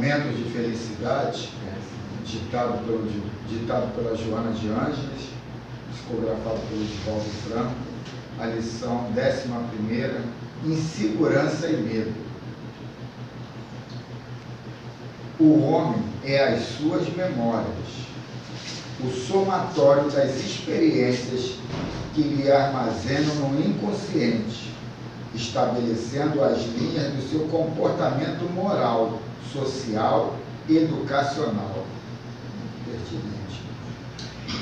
Momentos de Felicidade, ditado pela Joana de Ângeles, psicografado pelo Divaldo Franco, a lição 11ª, Insegurança e Medo. O homem é as suas memórias, o somatório das experiências que lhe armazenam no inconsciente, estabelecendo as linhas do seu comportamento moral, social e educacional. Pertinente.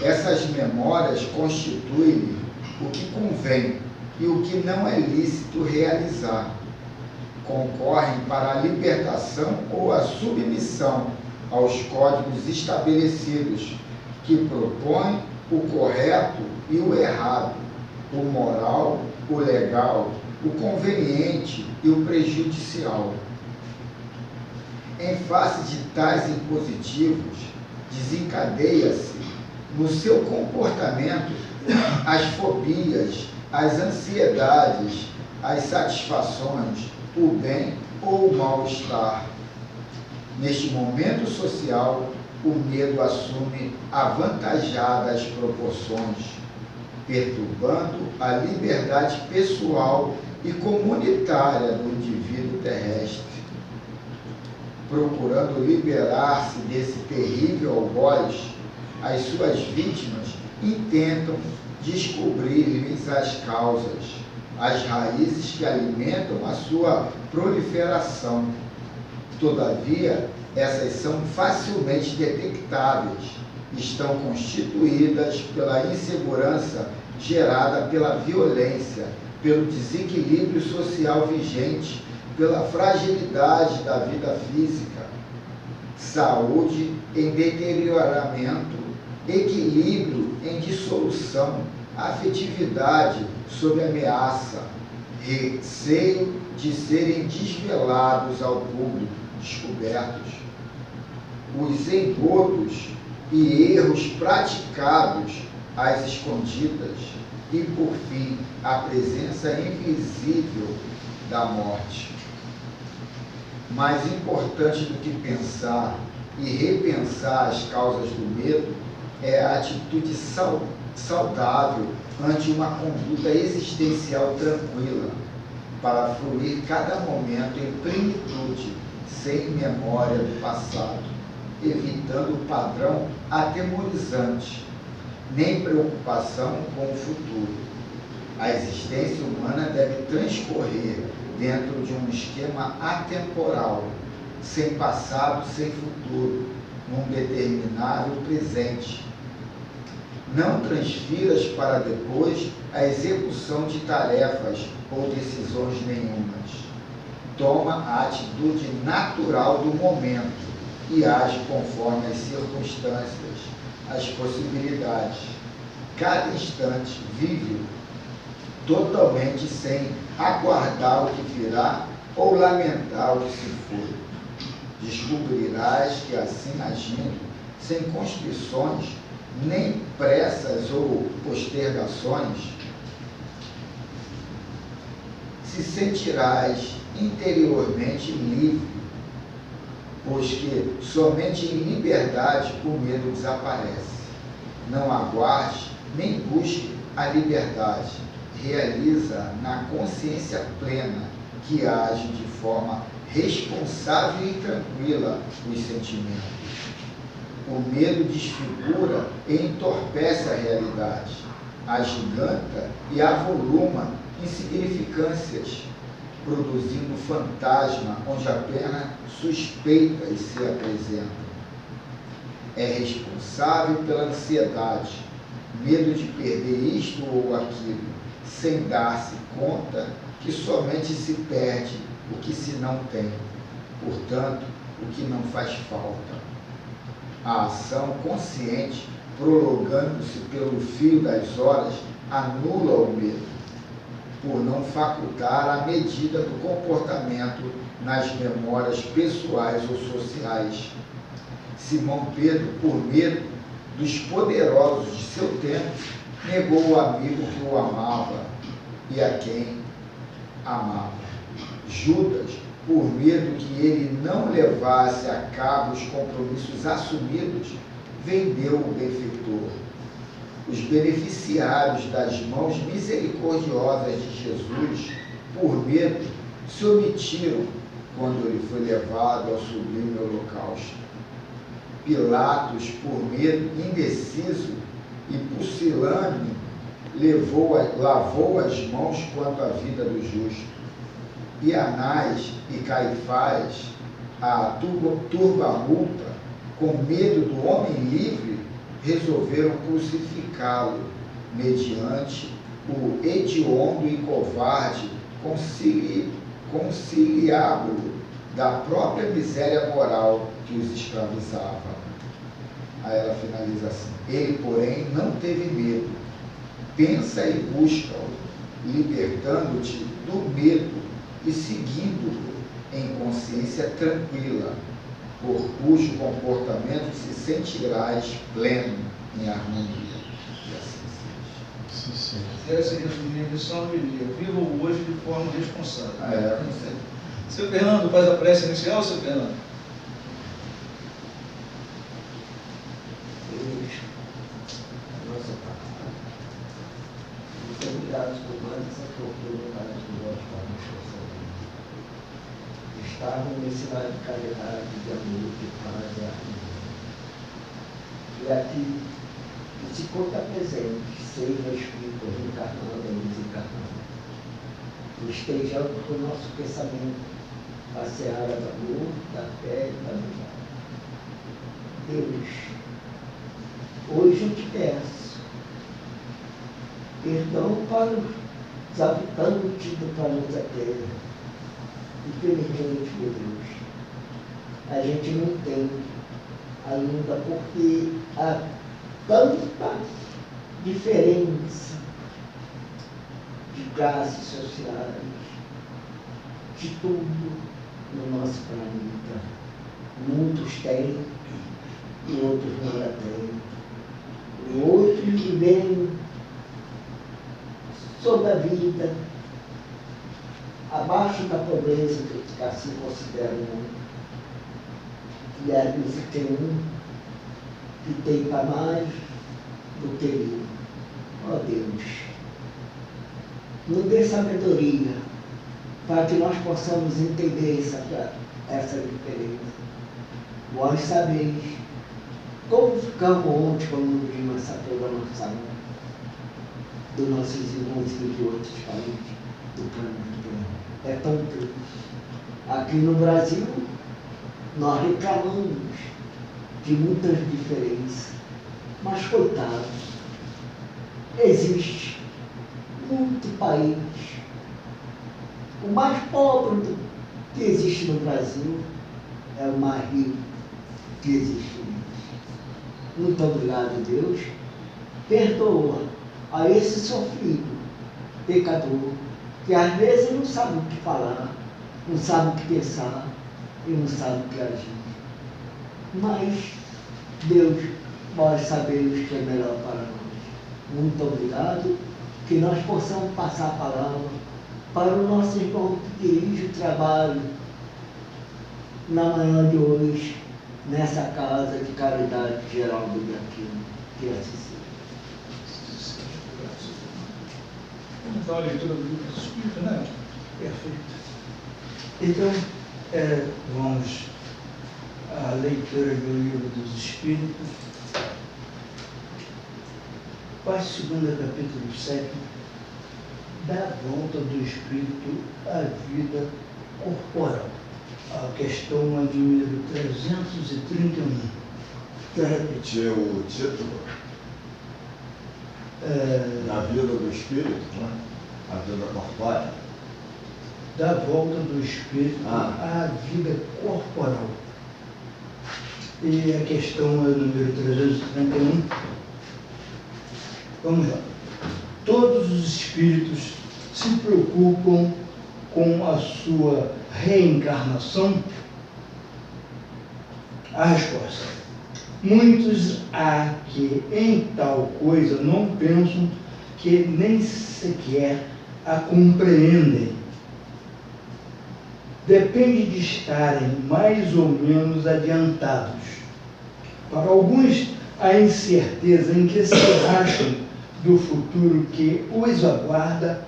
Essas memórias constituem o que convém e o que não é lícito realizar. Concorrem para a libertação ou a submissão aos códigos estabelecidos, que propõem o correto e o errado, o moral, o legal, o conveniente e o prejudicial. Em face de tais impositivos, desencadeia-se no seu comportamento as fobias, as ansiedades, as satisfações, o bem ou o mal-estar. Neste momento social, o medo assume avantajadas proporções, perturbando a liberdade pessoal e comunitária do indivíduo terrestre. Procurando liberar-se desse terrível algoz, as suas vítimas intentam descobrir-lhes as causas, as raízes que alimentam a sua proliferação. Todavia, essas são facilmente detectáveis, estão constituídas pela insegurança gerada pela violência, pelo desequilíbrio social vigente, pela fragilidade da vida física, saúde em deterioramento, equilíbrio em dissolução, afetividade sob ameaça, receio de serem desvelados ao público, descobertos, os engodos e erros praticados às escondidas e, por fim, a presença invisível da morte. Mais importante do que pensar e repensar as causas do medo é a atitude saudável ante uma conduta existencial tranquila, para fluir cada momento em plenitude, sem memória do passado, evitando o padrão atemorizante, nem preocupação com o futuro. A existência humana deve transcorrer dentro de um esquema atemporal, sem passado, sem futuro, num determinável presente. Não transfiras para depois a execução de tarefas ou decisões nenhumas. Toma a atitude natural do momento e age conforme as circunstâncias, as possibilidades. Cada instante vive totalmente sem aguardar o que virá ou lamentar o que se foi. Descobrirás que assim agindo, sem constrições, nem pressas ou postergações, se sentirás interiormente livre, pois que somente em liberdade o medo desaparece. Não aguarde nem busque a liberdade, realiza na consciência plena, que age de forma responsável e tranquila os sentimentos. O medo desfigura e entorpece a realidade, agiganta e avoluma insignificâncias, produzindo fantasma onde apenas suspeitas se apresentam. É responsável pela ansiedade, medo de perder isto ou aquilo, sem dar-se conta que somente se perde o que se não tem, portanto, o que não faz falta. A ação consciente, prolongando-se pelo fio das horas, anula o medo, por não facultar a medida do comportamento nas memórias pessoais ou sociais. Simão Pedro, por medo dos poderosos de seu tempo, negou o amigo que o amava e a quem amava. Judas, por medo que ele não levasse a cabo os compromissos assumidos, vendeu o benfeitor. Os beneficiários das mãos misericordiosas de Jesus, por medo, se omitiram quando ele foi levado ao sublime holocausto. Pilatos, por medo, indeciso e pusilânime, lavou as mãos quanto à vida do justo. E Anás e Caifás, a turba-multa, com medo do homem livre, resolveram crucificá-lo, mediante o hediondo e covarde conciliábulo da própria miséria moral que os escravizava. Aí ela finaliza assim: ele, porém, não teve medo. Pensa e busca-o, libertando-te do medo e seguindo-o em consciência tranquila, por cujo comportamento se sentirás pleno em harmonia. E assim seja. Essa resumir a lição, eu diria: viva o hoje de forma responsável. Não sei. Seu Fernando, faz a prece inicial, seu Fernando? Nossa Pai, muito obrigado por mais essa oportunidade que nós estamos recebendo. Estarmos nesse lado de caridade, de amor, de paz e harmonia. E aqui se conta presente, seja espírito reencarnado ou desencarnado. Estejamos com o nosso pensamento a seara do amor, da fé e da verdade. Deus, hoje eu te peço perdão para os habitantes do planeta Terra. Infelizmente, meu Deus, a gente não entende ainda porque há tanta diferença de classes sociais, de tudo no nosso planeta. Muitos têm e outros não a têm. E outros vivem sobre a vida abaixo da pobreza que assim consideram. E às vezes tem um que tem para mais do que ele. Ó Deus, nos dê sabedoria para que nós possamos entender essa diferença. Vós sabeis como ficamos ontem quando vimos essa programação dos nossos irmãos de outros países do planeta Terra. É tão triste. Aqui no Brasil, nós reclamamos de muitas diferenças, mas coitado, existe muito país. O mais pobre que existe no Brasil é o mais rico que existe. Muito obrigado, Deus. Perdoa a esse sofrido, pecador, que às vezes não sabe o que falar, não sabe o que pensar e não sabe o que agir. Mas Deus, nós sabemos que é melhor para nós. Muito obrigado, que nós possamos passar a palavra para o nosso irmão que dirige o trabalho na manhã de hoje, nessa casa de caridade geral do Brasil, que assim seja. Vamos dar uma leitura do livro do Espírito, né? Perfeito. Então, vamos à leitura do livro dos Espíritos, parte 2, capítulo 7, da volta do Espírito à vida corporal. A questão é de número 331. Para repetir o título? Na vida do Espírito, né? A vida corpórea. Da volta do Espírito à vida corporal. E a questão é número 331. Vamos lá. Todos os espíritos se preocupam com a sua reencarnação? A resposta: muitos há que em tal coisa não pensam, que nem sequer a compreendem. depende de estarem mais ou menos adiantados. Para alguns, a incerteza em que se acham do futuro que os aguarda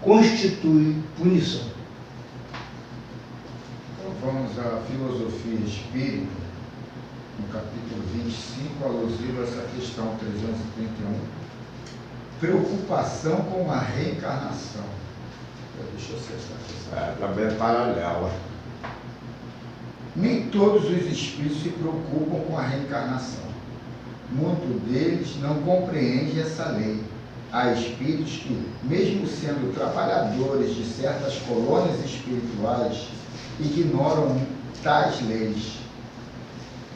constitui punição. Então vamos à filosofia espírita, no capítulo 25, alusivo a essa questão 331. Preocupação com a reencarnação. Deixa eu acessar essa. Também é paralela. Nem todos os espíritos se preocupam com a reencarnação. Muitos deles não compreendem essa lei. Há espíritos que, mesmo sendo trabalhadores de certas colônias espirituais, ignoram tais leis.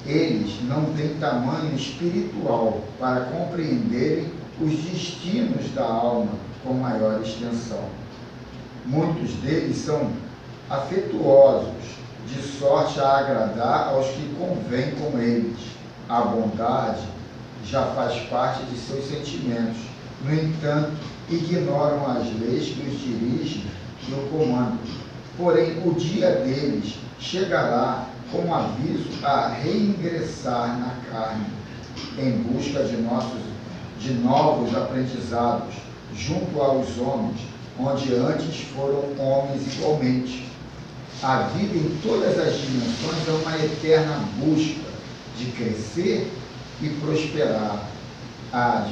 Eles não têm tamanho espiritual para compreenderem os destinos da alma com maior extensão. Muitos deles são afetuosos, de sorte a agradar aos que convêm com eles. A bondade já faz parte de seus sentimentos. No entanto, ignoram as leis que os dirigem e o comandam. Porém, o dia deles chegará com aviso a reingressar na carne, em busca de novos aprendizados, junto aos homens, onde antes foram homens igualmente. A vida em todas as dimensões é uma eterna busca de crescer e prosperar. A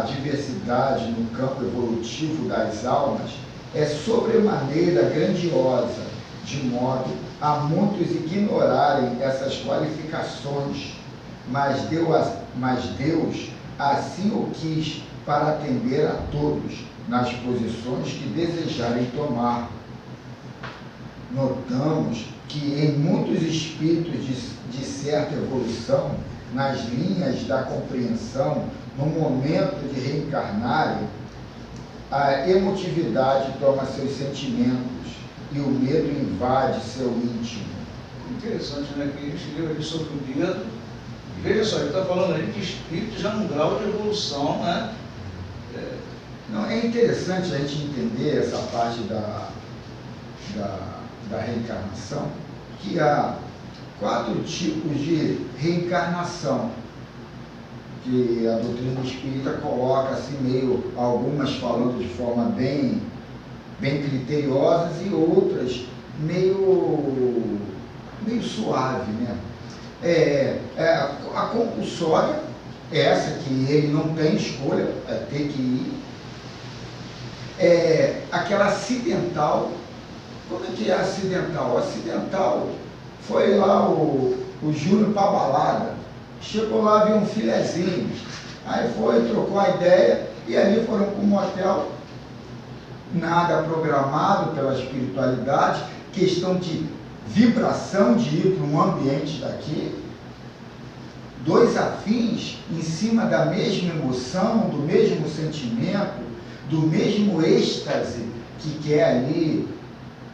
diversidade no campo evolutivo das almas é sobremaneira grandiosa, de modo a muitos ignorarem essas qualificações, mas Deus assim o quis para atender a todos nas posições que desejarem tomar. Notamos que em muitos espíritos de certa evolução, nas linhas da compreensão, no momento de reencarnarem, a emotividade toma seus sentimentos e o medo invade seu íntimo. Interessante, né? Que ele escreveu ali sobre o medo. Veja só, ele está falando aí de espírito já num grau de evolução, né? Não, é interessante a gente entender essa parte da reencarnação, que há 4 tipos de reencarnação, que a doutrina espírita coloca assim meio, algumas falando de forma bem criteriosas e outras meio suave, né? A compulsória é essa que ele não tem escolha, é ter que ir. Aquela acidental. Como é que é acidental? Acidental foi lá o Júnior para a balada, chegou lá, viu um filezinho, aí foi, trocou a ideia e ali foram para um motel, nada programado pela espiritualidade, questão de vibração de ir para um ambiente daqui, 2 afins em cima da mesma emoção, do mesmo sentimento, do mesmo êxtase que quer ali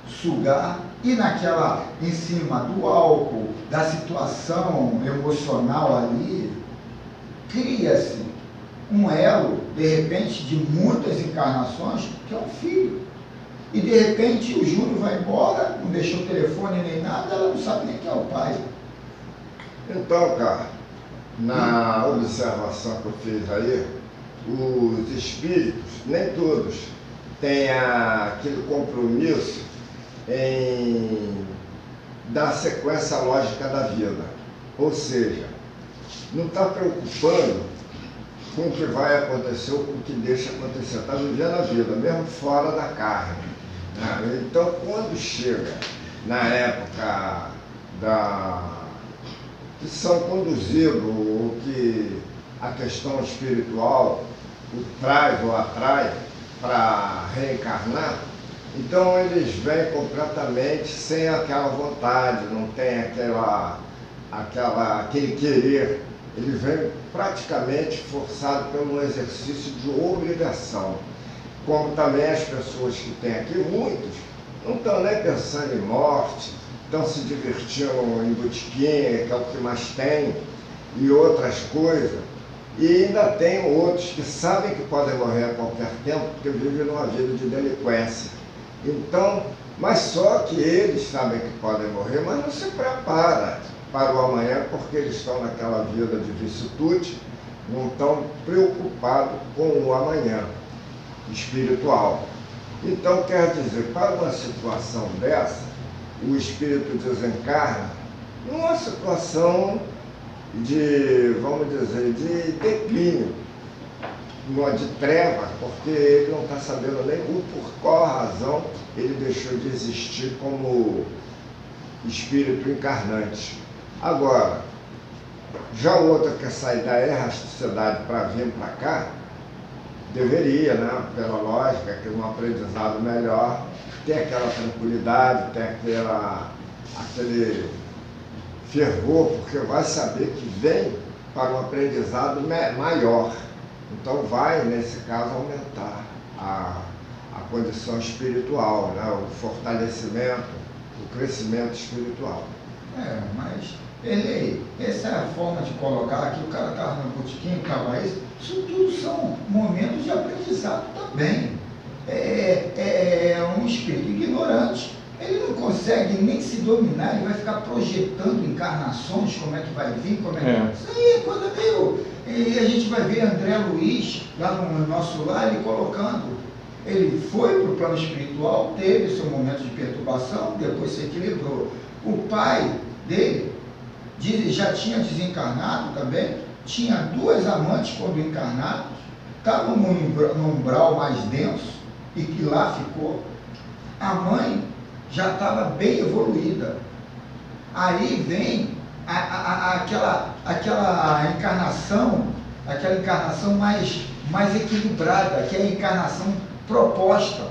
sugar, e naquela, em cima do álcool, da situação emocional ali, cria-se um elo, de repente, de muitas encarnações, que é um filho. E de repente o Júnior vai embora, não deixou o telefone nem nada, ela não sabe nem quem é o pai. Então, cara, na observação que eu fiz aí, os espíritos, nem todos, têm aquele compromisso em dar sequência lógica da vida. Ou seja, não está preocupando com o que vai acontecer ou com o que deixa acontecer. Está vivendo a vida, mesmo fora da carne. Né? Então, quando chega na época que são conduzidos, ou que a questão espiritual o traz ou atrai para reencarnar, então eles vêm completamente sem aquela vontade, não tem aquele querer. Ele vem praticamente forçado pelo exercício de obrigação. Como também as pessoas que tem aqui, muitos, não estão nem pensando em morte, estão se divertindo em botiquinha, que é o que mais tem, e outras coisas. E ainda tem outros que sabem que podem morrer a qualquer tempo, porque vivem numa vida de delinquência. Então, Mas só que eles sabem que podem morrer, mas não se preparam para o amanhã, porque eles estão naquela vida de vicissitude, não estão preocupados com o amanhã espiritual. Então, quer dizer, para uma situação dessa, o espírito desencarna numa situação de, vamos dizer, de declínio, de treva, porque ele não está sabendo nem por qual razão ele deixou de existir como espírito encarnante. Agora, já o outro que quer sair da errasticidade para vir para cá, deveria, né, pela lógica, que um aprendizado melhor, ter aquela tranquilidade, ter aquele fervor, porque vai saber que vem para um aprendizado maior. Então vai, nesse caso, aumentar a condição espiritual, né, o fortalecimento, o crescimento espiritual. Mas essa é a forma de colocar aqui, o cara estava no botiquim, estava isso tudo são momentos de aprendizado também. Um espírito ignorante, ele não consegue nem se dominar, ele vai ficar projetando encarnações, como é que vai vir, como é que... Isso aí é coisa meio... E a gente vai ver André Luiz, lá no nosso lar, ele colocando, ele foi para o plano espiritual, teve seu momento de perturbação, depois se equilibrou. O pai dele já tinha desencarnado também, tinha 2 amantes quando encarnados, estava num umbral mais denso, e que lá ficou. A mãe já estava bem evoluída. Aí vem aquela encarnação mais equilibrada, que é a encarnação proposta.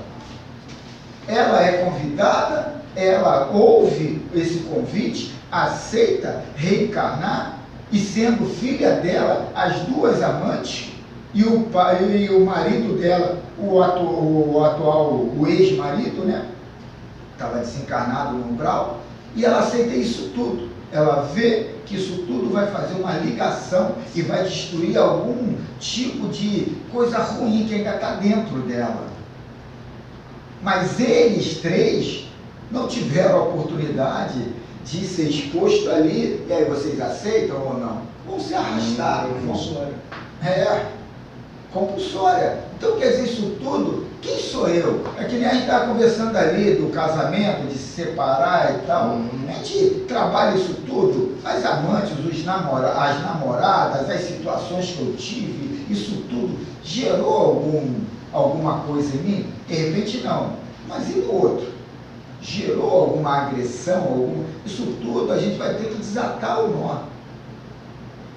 Ela é convidada, ela ouve esse convite, aceita reencarnar, e sendo filha dela, as 2 amantes, e o pai e o marido dela, o ex-marido, né? Estava desencarnado no umbral, e ela aceita isso tudo. Ela vê que isso tudo vai fazer uma ligação e vai destruir algum tipo de coisa ruim que ainda está dentro dela. Mas eles 3 não tiveram a oportunidade de ser exposto ali, e aí vocês aceitam ou não? Vão se arrastar. Compulsória. Então, quer dizer, isso tudo, quem sou eu? É que nem a gente estava conversando ali do casamento, de se separar e tal. A gente trabalha isso tudo, as amantes, as namoradas, as situações que eu tive, isso tudo gerou alguma coisa em mim? De repente não. Mas e no outro? Gerou alguma agressão? Isso tudo a gente vai ter que desatar o nó.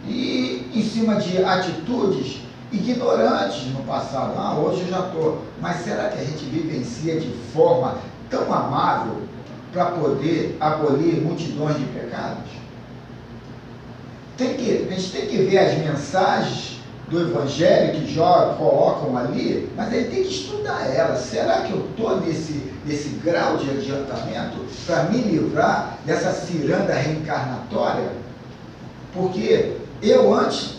E em cima de atitudes ignorantes no passado. Hoje eu já estou. Mas será que a gente vivencia de forma tão amável para poder abolir multidões de pecados? A gente tem que ver as mensagens do Evangelho que já colocam ali, mas aí tem que estudar elas. Será que eu estou nesse grau de adiantamento para me livrar dessa ciranda reencarnatória? Porque eu antes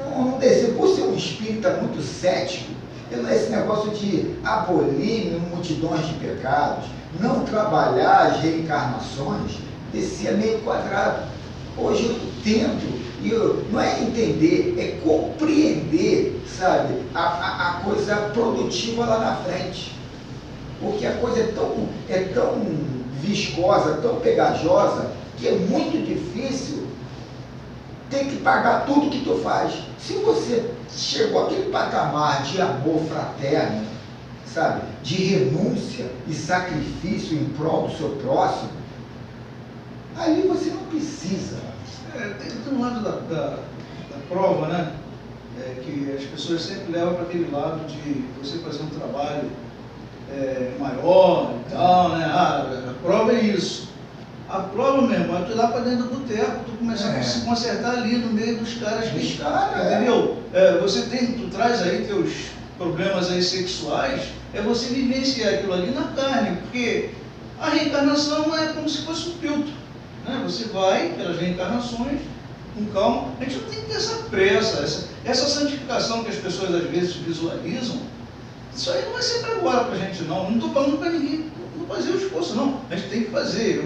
não desci, por ser um espírita muito cético, esse negócio de abolir multidões de pecados, não trabalhar as reencarnações, descia meio quadrado. Hoje eu entendo, e não é entender, é compreender, sabe, a coisa produtiva lá na frente. Porque a coisa é tão viscosa, tão pegajosa, que é muito difícil ter que pagar tudo que tu faz. Se você chegou àquele patamar de amor fraterno, sabe, de renúncia e sacrifício em prol do seu próximo, ali você não precisa. Tem um lado da prova, né? Que as pessoas sempre levam para aquele lado de você fazer um trabalho maior e tal, né? A prova é isso. A prova, meu irmão, é tu ir lá para dentro do boteco, tu começar a se consertar ali no meio dos caras que... Entendeu? Tu traz aí teus problemas aí sexuais, é você vivenciar aquilo ali na carne, porque a reencarnação é como se fosse um filtro, né? Você vai pelas reencarnações com calma. A gente não tem que ter essa pressa, essa santificação que as pessoas às vezes visualizam. Isso aí não vai ser para agora para a gente, não. Não estou falando para ninguém no fazer o esforço, não. A gente tem que fazer.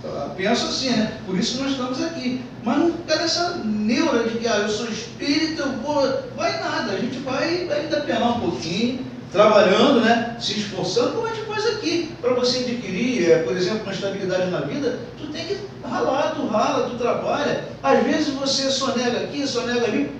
Eu penso assim, né? Por isso que nós estamos aqui. Mas não ficar nessa neura de que eu sou espírita, eu vou. Vai nada, a gente vai ainda penar um pouquinho, trabalhando, né? Se esforçando, como a gente faz aqui. Para você adquirir, por exemplo, uma estabilidade na vida, tu tem que ralar, tu rala, tu trabalha. Às vezes você sonega aqui, sonega ali,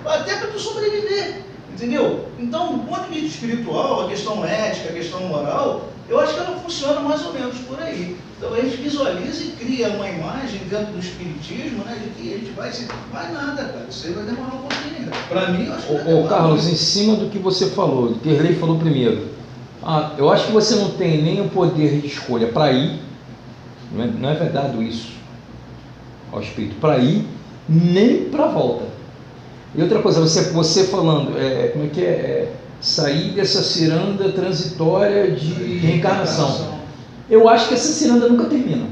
até para tu sobreviver. Entendeu? Então, do ponto de vista espiritual, a questão ética, a questão moral, eu acho que ela funciona mais ou menos por aí. Então a gente visualiza e cria uma imagem dentro do espiritismo, né, de que a gente vai se... Vai nada, cara. Isso aí vai demorar um pouquinho. Para mim, eu acho que vai demorar. Ô Carlos, em cima do que você falou, do que Erlei falou primeiro, eu acho que você não tem nem o poder de escolha para ir, não é verdade isso, ao espírito, para ir, nem para volta. E outra coisa, você falando, como é que sair dessa ciranda transitória de reencarnação. Eu acho que essa ciranda nunca termina.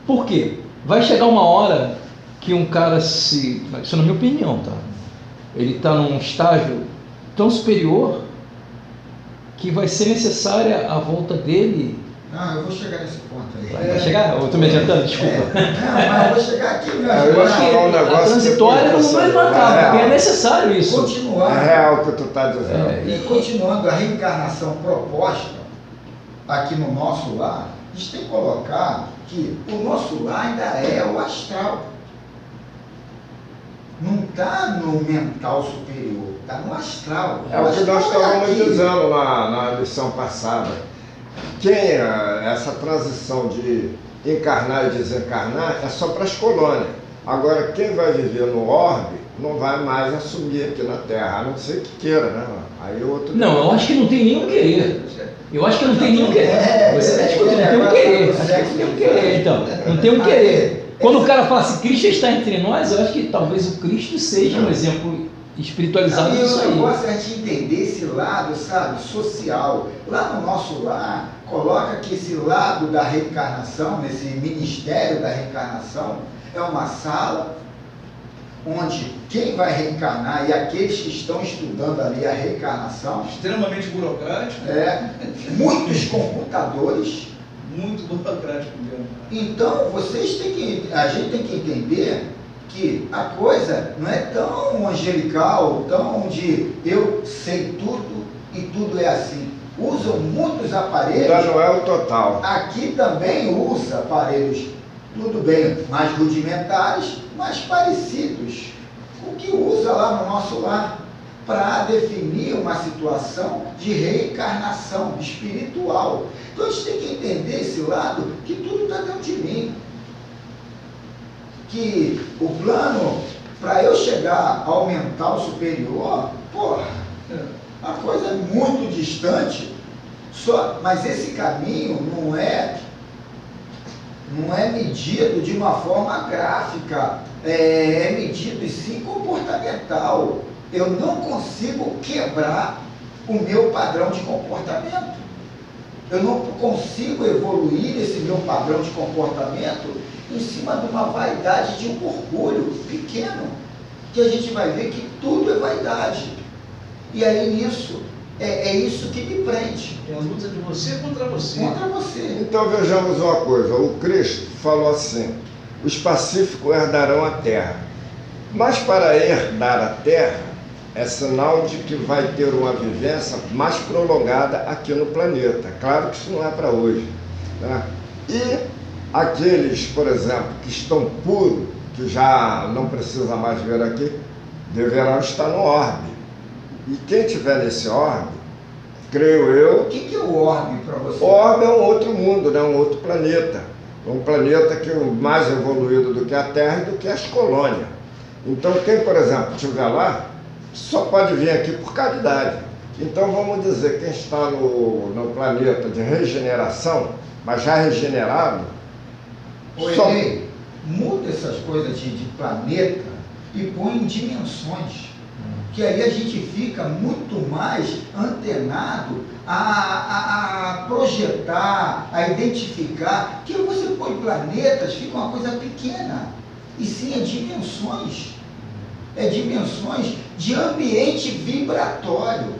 Por quê? Vai chegar uma hora que um cara isso é na minha opinião, tá? Ele está num estágio tão superior que vai ser necessária a volta dele. Não, eu vou chegar nesse ponto aí. Vai chegar? Eu estou me adiantando, desculpa. Não, mas eu vou chegar aqui, meu amigo. Eu acho que a transitória não vai matar, porque é necessário isso. Continuando. É real o que tu está dizendo. E continuando a reencarnação proposta aqui no nosso lar, a gente tem que colocar que o nosso lar ainda é o astral. Não está no mental superior, está no astral. É o que nós estávamos dizendo na lição passada. Essa transição de encarnar e desencarnar é só para as colônias. Agora, quem vai viver no orbe não vai mais assumir aqui na Terra, a não ser que queira, né? Aí outro... Não, eu acho que não tem nenhum querer. Eu acho que não tem nenhum querer. Você está discutindo, não tem um querer. Acho que não tem um querer, então. Não tem um querer. Quando o cara fala assim, Cristo está entre nós, eu acho que talvez o Cristo seja um exemplo espiritualizado disso aí. O negócio é a gente entender esse lado, sabe, social. Lá no nosso lar, coloca que esse lado da reencarnação, nesse ministério da reencarnação, é uma sala onde quem vai reencarnar e aqueles que estão estudando ali a reencarnação... Extremamente burocrático. Muitos computadores. Muito burocrático mesmo. Então, a gente tem que entender que a coisa não é tão angelical, tão de eu sei tudo e tudo é assim. Usam muitos aparelhos. Ainda não é o total. Aqui também usa aparelhos, tudo bem, mais rudimentares, mas parecidos. O que usa lá no nosso lar para definir uma situação de reencarnação espiritual. Então a gente tem que entender esse lado que tudo está dentro de mim. Que o plano, para eu chegar ao mental superior, a coisa é muito distante, mas esse caminho não é medido de uma forma gráfica, é medido e sim comportamental. Eu não consigo quebrar o meu padrão de comportamento. Eu não consigo evoluir esse meu padrão de comportamento em cima de uma vaidade, de um orgulho pequeno, que a gente vai ver que tudo é vaidade. E aí nisso, é isso que me prende. É a luta de você contra você. Contra você. Então vejamos uma coisa, o Cristo falou assim, os pacíficos herdarão a terra. Mas para herdar a terra, é sinal de que vai ter uma vivência mais prolongada aqui no planeta. Claro que isso não é para hoje, né? E aqueles, por exemplo, que estão puros, que já não precisa mais ver aqui, deverão estar no orbe. E quem estiver nesse orbe, creio eu... O que é o orbe para você? O orbe é um outro mundo, né? Um outro planeta. Um planeta que é mais evoluído do que a Terra e do que as colônias. Então quem, por exemplo, estiver lá, só pode vir aqui por caridade. Então vamos dizer, quem está no planeta de regeneração, mas já regenerado... Ele muda essas coisas de planeta e põe em dimensões. Que aí a gente fica muito mais antenado a projetar, a identificar, que você põe planetas, fica uma coisa pequena, e sim é dimensões de ambiente vibratório.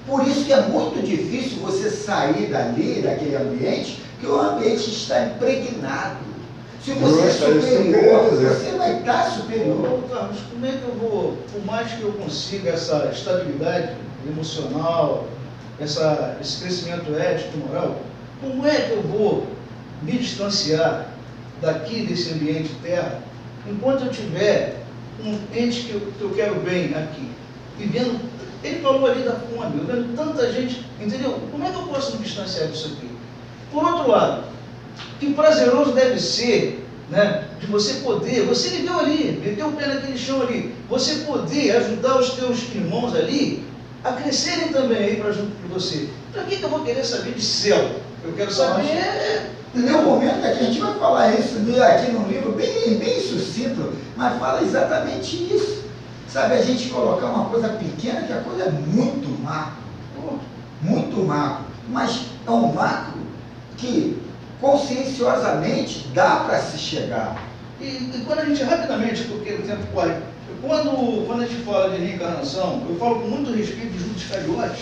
Por isso que é muito difícil você sair dali, daquele ambiente, que o ambiente está impregnado. Se você é superior, você vai estar superior. Carlos, como é que eu vou, por mais que eu consiga essa estabilidade emocional, esse crescimento ético e moral, como é que eu vou me distanciar daqui desse ambiente terra, enquanto eu tiver um ente que eu quero bem aqui, vivendo, ele falou ali da fome, eu vendo tanta gente, entendeu? Como é que eu posso me distanciar disso aqui? Por outro lado, que prazeroso deve ser, né, de você poder, você viveu ali, meteu o pé naquele chão ali, você poder ajudar os teus irmãos ali a crescerem também aí para junto de você. Para que eu vou querer saber de céu? Eu quero saber... No momento é que a gente vai falar isso aqui num livro bem sucinto, mas fala exatamente isso. Sabe, a gente colocar uma coisa pequena, que a coisa é muito macro, muito macro, mas é um macro que conscienciosamente dá para se chegar. E quando a gente, rapidamente, porque o tempo corre, quando a gente fala de reencarnação, eu falo com muito respeito de Judas Iscariotes,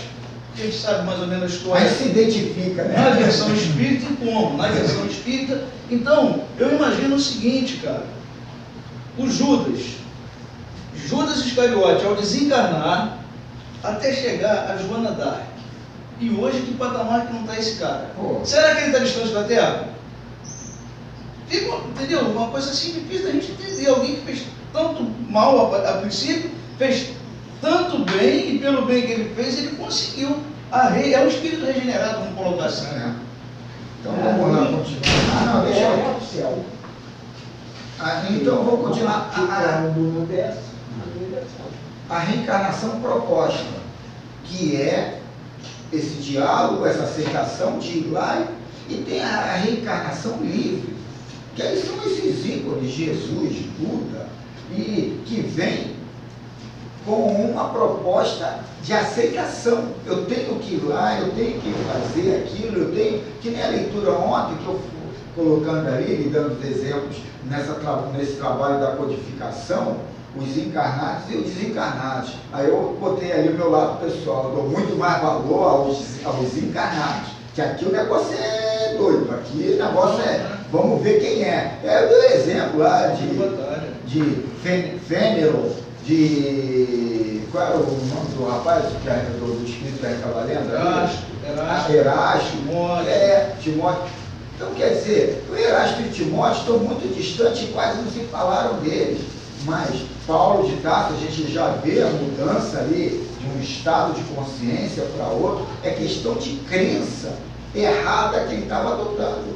porque a gente sabe mais ou menos a história. Mas se identifica, né? Na versão espírita e como? Na versão espírita. Então, eu imagino o seguinte, cara, o Judas Iscariote, ao desencarnar, até chegar a Joana d'Arc. E hoje, que patamar que não está esse cara? Pô. Será que ele está distante da Terra? Fica, entendeu? Uma coisa assim difícil da gente entender. Alguém que fez tanto mal a princípio, fez tanto bem, e pelo bem que ele fez, ele conseguiu. É um espírito regenerado, vamos colocar assim. Então vamos lá continuar. Deixa eu... céu. Então vou continuar. A reencarnação proposta, que é esse diálogo, essa aceitação de ir lá, e tem a reencarnação livre, que aí são esses ícones, Jesus, Buda, e que vem com uma proposta de aceitação. Eu tenho que ir lá, eu tenho que fazer aquilo, eu tenho, que nem a leitura ontem, que eu fui colocando ali, lhe dando os exemplos nesse trabalho da codificação, os encarnados e os desencarnados. Aí eu botei ali o meu lado pessoal, eu dou muito mais valor aos encarnados, que aqui o negócio é doido, aqui o negócio é, vamos ver quem é. Eu dei um exemplo lá de Fênero, qual era o nome do rapaz, do espírito da Cavalenda? Erasto, Timóteo. Então, quer dizer, o Erasto e Timóteo estão muito distantes e quase não se falaram deles. Mas Paulo de Tarso, a gente já vê a mudança ali de um estado de consciência para outro, é questão de crença errada que ele estava adotando.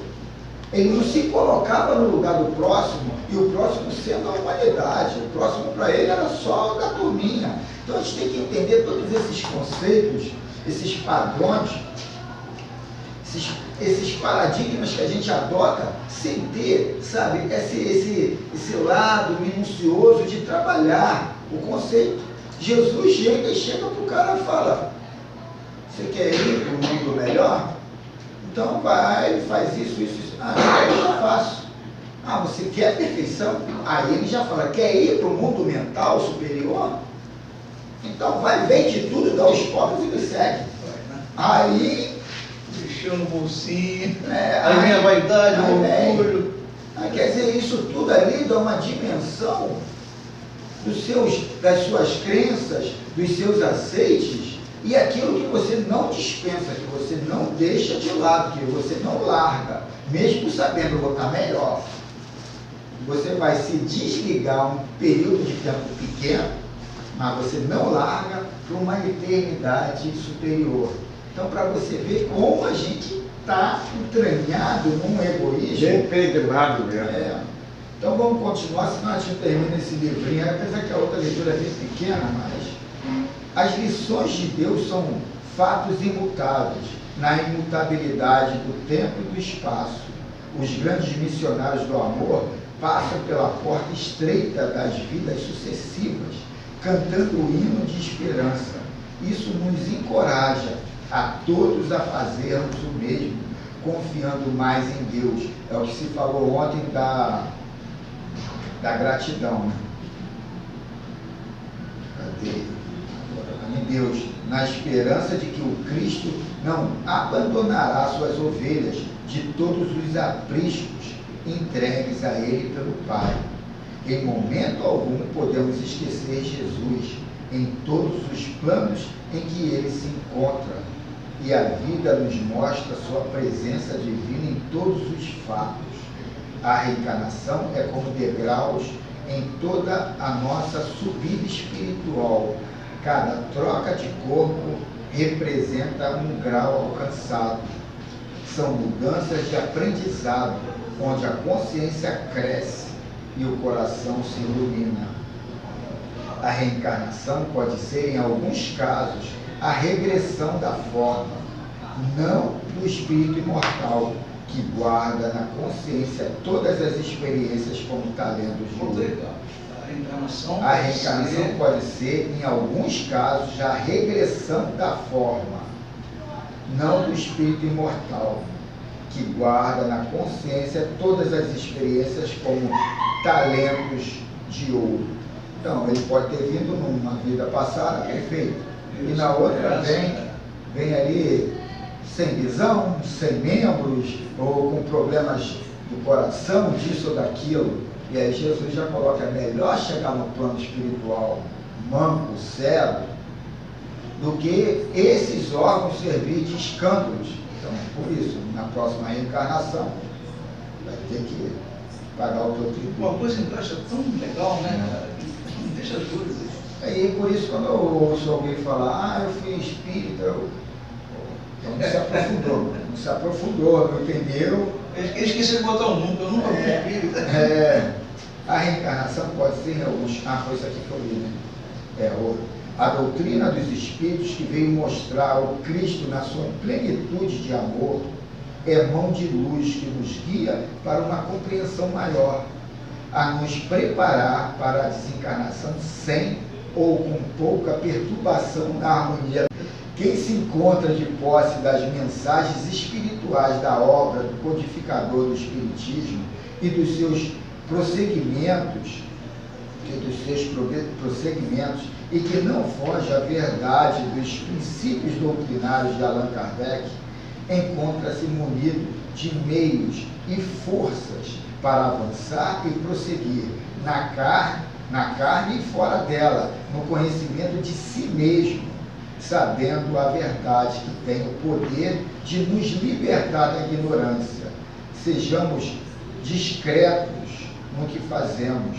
Ele não se colocava no lugar do próximo, e o próximo sendo a humanidade. O próximo para ele era só da turminha. Então a gente tem que entender todos esses conceitos, esses padrões, esses paradigmas que a gente adota sem ter, sabe, esse lado minucioso de trabalhar o conceito. Jesus chega para o cara e fala: você quer ir para um mundo melhor? Então vai, faz isso. Eu já faço. Você quer a perfeição? Aí ele já fala: quer ir para o mundo mental superior? Então vai, vende tudo, dá aos pobres e me segue. Aí mexeu no bolsinho, aí vem a vaidade, o orgulho. Quer dizer, isso tudo ali dá uma dimensão das suas crenças, dos seus aceites, e aquilo que você não dispensa, que você não deixa de lado, que você não larga, mesmo sabendo que vou estar melhor. Você vai se desligar um período de tempo pequeno, mas você não larga para uma eternidade superior. Então, para você ver como a gente está entranhado num egoísmo. Bem impregnado mesmo. Então, vamos continuar, senão a gente termina esse livrinho, apesar que a outra leitura é bem pequena, mas as lições de Deus são fatos imutáveis, na imutabilidade do tempo e do espaço. Os grandes missionários do amor passam pela porta estreita das vidas sucessivas, cantando o hino de esperança. Isso nos encoraja a todos a fazermos o mesmo, confiando mais em Deus. É o que se falou ontem da gratidão. Cadê? Agora, em Deus, na esperança de que o Cristo não abandonará suas ovelhas de todos os apriscos entregues a Ele pelo Pai. Em momento algum podemos esquecer Jesus em todos os planos em que Ele se encontra, e a vida nos mostra sua presença divina em todos os fatos. A reencarnação é como degraus em toda a nossa subida espiritual. Cada troca de corpo representa um grau alcançado. São mudanças de aprendizado, onde a consciência cresce e o coração se ilumina. A reencarnação pode ser, em alguns casos, a regressão da forma, não do espírito imortal, que guarda na consciência todas as experiências como talentos de ouro. A reencarnação pode ser, em alguns casos, a regressão da forma, não do espírito imortal, que guarda na consciência todas as experiências como talentos de ouro. Então, ele pode ter vindo numa vida passada, perfeito, e na outra vem ali sem visão, sem membros, ou com problemas do coração, disso ou daquilo. E aí Jesus já coloca, é melhor chegar no plano espiritual manco, cego, do que esses órgãos servir de escândalos. Então, por isso, na próxima reencarnação, vai ter que pagar o teu tributo. Uma coisa que eu acho tão legal, né, cara? Não deixa dúvidas. E por isso, quando eu ouço alguém falar, eu fui espírita, então não se aprofundou, não entendeu? Ele esqueceu de botar o nunca, eu nunca fui espírita. A reencarnação pode ser em alguns... foi isso aqui que eu li, né? A doutrina dos espíritos, que veio mostrar o Cristo na sua plenitude de amor, é mão de luz que nos guia para uma compreensão maior, a nos preparar para a desencarnação sem ou com pouca perturbação na harmonia. Quem se encontra de posse das mensagens espirituais da obra do codificador do Espiritismo e dos seus prosseguimentos, e que não foge à verdade dos princípios doutrinários de Allan Kardec, encontra-se munido de meios e forças para avançar e prosseguir na carne e fora dela, no conhecimento de si mesmo, sabendo a verdade que tem o poder de nos libertar da ignorância. Sejamos discretos no que fazemos,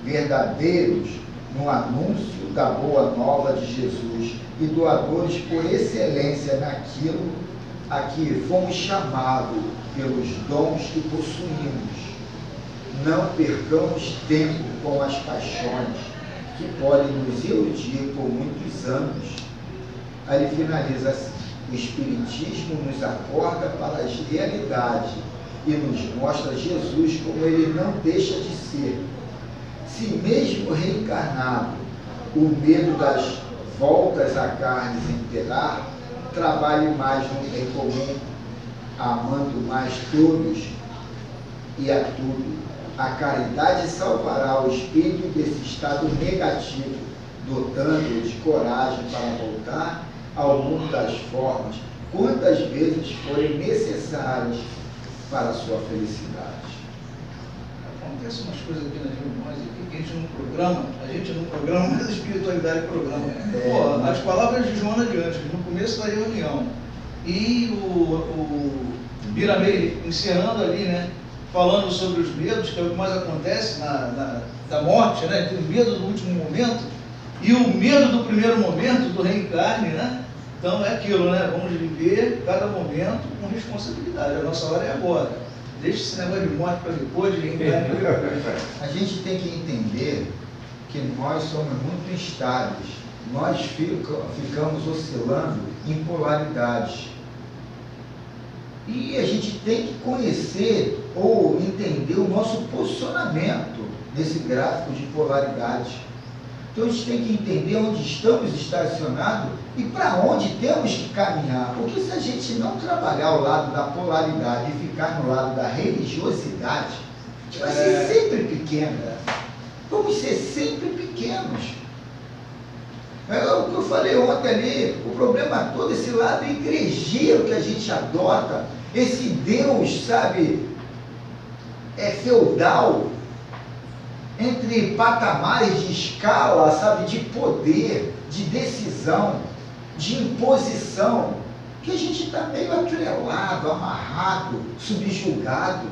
verdadeiros no anúncio da boa nova de Jesus e doadores por excelência naquilo a que fomos chamados pelos dons que possuímos. Não percamos tempo com as paixões que podem nos iludir por muitos anos. Aí ele finaliza assim: o Espiritismo nos acorda para as realidades e nos mostra Jesus como ele não deixa de ser. Se mesmo reencarnado o medo das voltas à carne imperar, trabalhe mais no bem comum, amando mais todos e a tudo. A caridade salvará o espírito desse estado negativo, dotando-o de coragem para voltar ao mundo das formas, quantas vezes forem necessárias para a sua felicidade. Acontece umas coisas aqui nas reuniões aqui que a gente não programa, mas a espiritualidade programa. Pô, as palavras de Joana de Anjos, no começo da reunião, e o Biramei encerrando ali, né, falando sobre os medos, que é o que mais acontece da morte, né, o medo do último momento e o medo do primeiro momento, do reencarne, né? Então é aquilo, né? Vamos viver cada momento com responsabilidade. A nossa hora é agora. Deixa esse negócio de morte para depois, de reencarne para depois. A gente tem que entender que nós somos muito instáveis. Nós ficamos oscilando em polaridades. E a gente tem que conhecer ou entender o nosso posicionamento nesse gráfico de polaridade. Então a gente tem que entender onde estamos estacionados e para onde temos que caminhar. Porque se a gente não trabalhar o lado da polaridade e ficar no lado da religiosidade, a gente vai ser sempre pequeno. Vamos ser sempre pequenos. É o que eu falei ontem ali, o problema todo, esse lado igrejeiro que a gente adota, esse Deus, sabe, feudal, entre patamares de escala, sabe, de poder, de decisão, de imposição, que a gente está meio atrelado, amarrado, subjugado.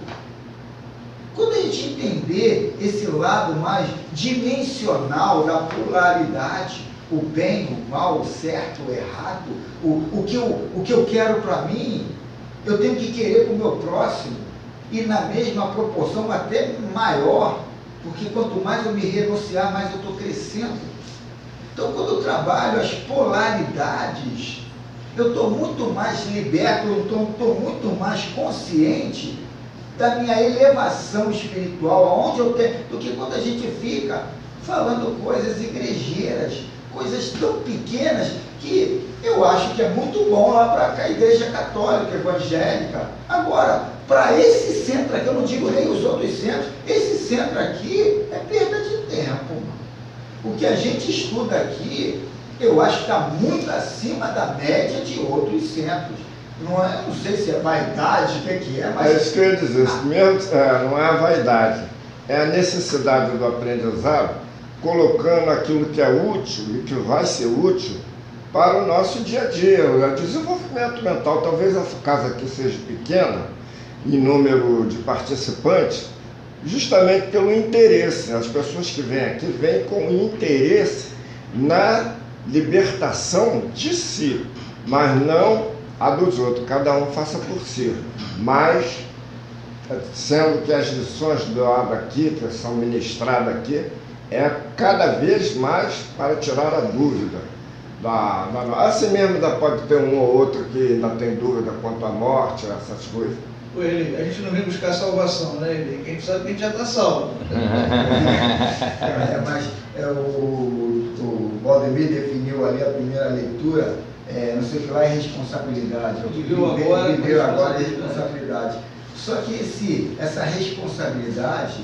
Quando a gente entender esse lado mais dimensional da pluralidade, o bem, o mal, o certo, o errado, o que eu quero para mim, eu tenho que querer para o meu próximo, e na mesma proporção até maior, porque quanto mais eu me renunciar, mais eu estou crescendo. Então, quando eu trabalho as polaridades, eu estou muito mais liberto, eu estou muito mais consciente da minha elevação espiritual, aonde eu tenho, do que quando a gente fica falando coisas igrejeiras, coisas tão pequenas que eu acho que é muito bom lá para a igreja católica, evangélica. Agora, para esse centro aqui, eu não digo nem os outros centros, esse centro aqui é perda de tempo. O que a gente estuda aqui, eu acho que está muito acima da média de outros centros. Não é, não sei se é vaidade, o que é, mas... É isso que eu ia dizer, mesmo, não é a vaidade, é a necessidade do aprendizado, colocando aquilo que é útil e que vai ser útil para o nosso dia a dia, o desenvolvimento mental. Talvez essa casa aqui seja pequena em número de participantes, justamente pelo interesse. As pessoas que vêm aqui vêm com interesse na libertação de si, mas não a dos outros, cada um faça por si. Mas, sendo que as lições dadas aqui, que são ministradas aqui, é cada vez mais para tirar a dúvida. Assim mesmo ainda pode ter um ou outro que ainda tem dúvida quanto à morte, essas coisas. Pô, Eli, a gente não vem buscar salvação, né, Eli? Quem sabe que a gente já está salvo. Mas o Valdemir definiu ali a primeira leitura, não sei o que lá, é responsabilidade. Viveu agora é responsabilidade. Só que essa responsabilidade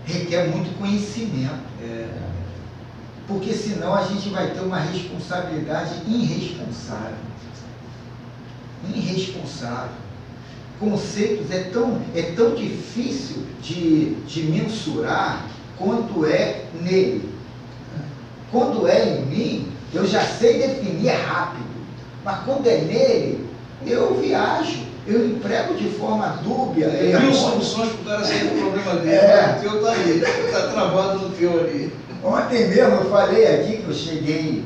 requer muito conhecimento. Porque senão a gente vai ter uma responsabilidade irresponsável. Irresponsável. Conceitos é tão difícil de mensurar quanto é nele. Quando é em mim, eu já sei definir rápido. Mas quando é nele, eu viajo, eu emprego de forma dúbia. Mil soluções para o cara sair do problema dele. O teu está ali, está travado no teu ali. Ontem mesmo eu falei aqui que eu cheguei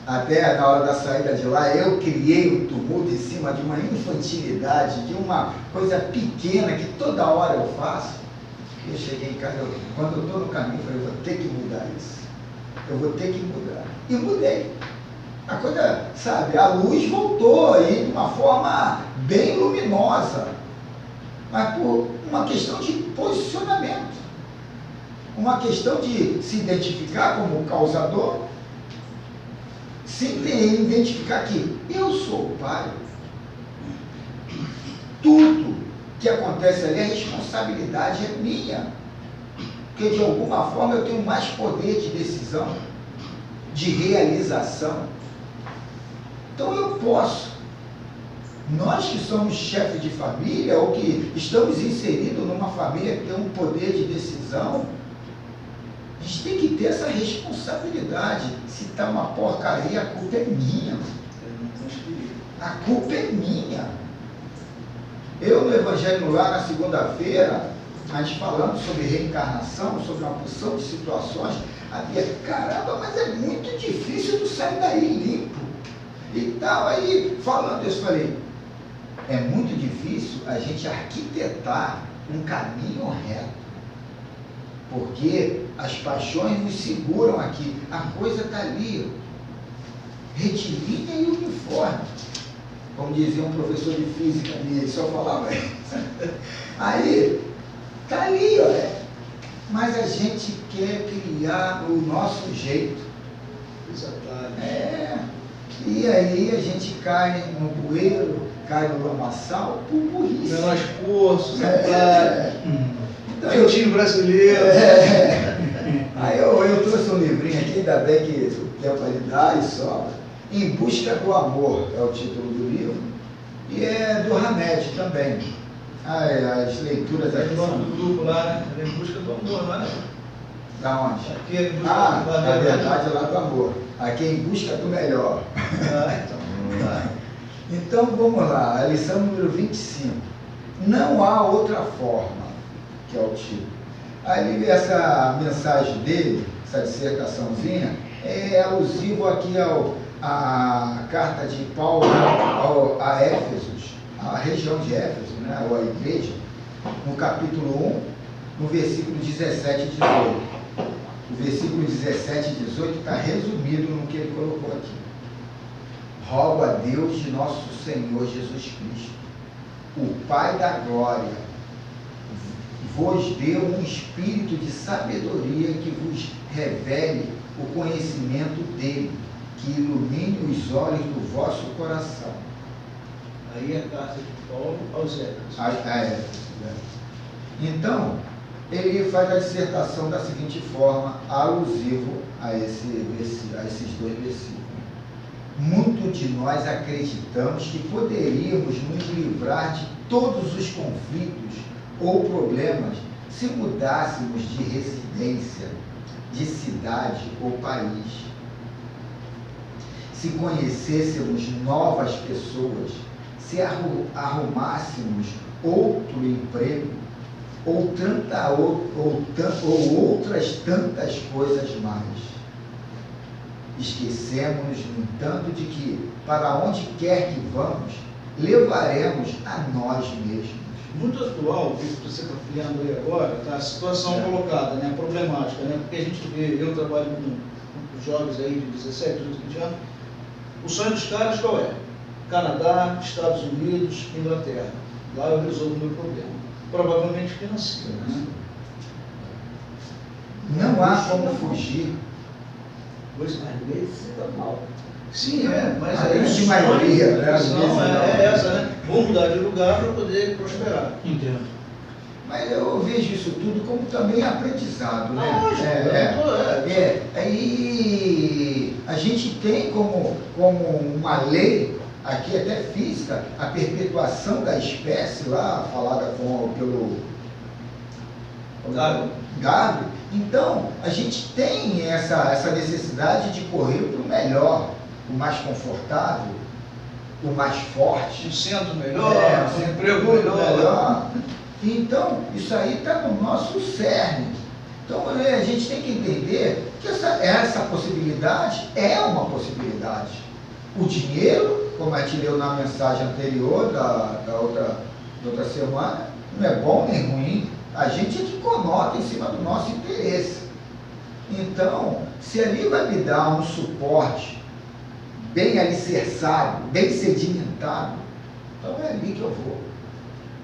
até na hora da saída de lá, eu criei um tumulto em cima de uma infantilidade, de uma coisa pequena que toda hora eu faço. Eu cheguei em casa, quando eu estou no caminho, eu falei, eu vou ter que mudar isso. Eu vou ter que mudar. E mudei. A coisa, sabe, a luz voltou aí de uma forma bem luminosa, mas por uma questão de posicionamento. Uma questão de se identificar como causador, se identificar que eu sou o pai. Tudo que acontece ali, a responsabilidade é minha. Porque de alguma forma eu tenho mais poder de decisão, de realização. Então eu posso. Nós que somos chefes de família, ou que estamos inseridos numa família que tem um poder de decisão, a gente tem que ter essa responsabilidade. Se está uma porcaria, a culpa é minha. A culpa é minha. Eu no Evangelho no Lar, na segunda-feira, a gente falando sobre reencarnação, sobre uma porção de situações, havia, caramba, mas é muito difícil tu sair daí limpo. E tal, aí falando isso, falei, é muito difícil a gente arquitetar um caminho reto. Porque as paixões nos seguram aqui. A coisa está ali, retilínea e uniforme. Como dizia um professor de física ali, ele só falava isso. Aí, está ali, olha. Mas a gente quer criar o nosso jeito. E aí a gente cai no bueiro, cai no lamaçal, por burrice. Menor esforço, Jeitinho brasileiro. Aí eu trouxe um livrinho aqui ainda bem que o tempo ali dá e sobra. Em Busca do Amor é o título do livro, e é do Hamed também. As leituras aqui O nome são... do grupo lá, né? Em Busca do Amor, não é? Da onde? Aqui é Em Busca Ah, da na verdade é lá do amor. Aqui é Em Busca do Melhor. então. Tá. Então vamos lá, a lição número 25. Não há outra forma, que é o título. Ali essa mensagem dele, essa dissertaçãozinha, é alusivo aqui à carta de Paulo a Éfesos, a região de Éfeso, né, ou a igreja, no capítulo 1, no versículo 17 e 18. O versículo 17 e 18 está resumido no que ele colocou aqui. Rogo a Deus de nosso Senhor Jesus Cristo, o Pai da glória, vos dê um espírito de sabedoria que vos revele o conhecimento dele, que ilumine os olhos do vosso coração. Aí é a carta de Paulo aos Éfesos. Então, ele faz a dissertação da seguinte forma, alusivo a esses dois versículos. Muito de nós acreditamos que poderíamos nos livrar de todos os conflitos ou problemas se mudássemos de residência, de cidade ou país. Se conhecêssemos novas pessoas, se arrumássemos outro emprego, ou outras tantas coisas mais. Esquecemos, no entanto, de que, para onde quer que vamos, levaremos a nós mesmos. Muito atual, o que você está falando aí agora, tá? A situação colocada, né? Problemática, né? Porque a gente vê, eu trabalho com jovens aí de 17, 18, 20 anos, o sonho dos caras qual é? Canadá, Estados Unidos, Inglaterra. Lá eu resolvo o meu problema. Provavelmente financeiro, né? Não há como fugir. Pois é. Às vezes se dá mal. Sim, mas A aí grande maioria, né? Às vezes não, não. é essa, né? Vou mudar de lugar para poder prosperar. Entendo. Mas eu vejo isso tudo como também aprendizado, né? Lógico, E a gente tem como uma lei, aqui até física, a perpetuação da espécie lá, falada pelo Gago. Então, a gente tem essa necessidade de correr para o melhor, o mais confortável, o mais forte. Um centro melhor, Um um emprego tudo melhor. Então, isso aí está no nosso cerne. Então, a gente tem que entender que essa possibilidade é uma possibilidade. O dinheiro, como a gente leu na mensagem anterior da outra semana, não é bom nem ruim. A gente é que conota em cima do nosso interesse. Então, se ali vai me dar um suporte bem alicerçado, bem sedimentado, então é ali que eu vou.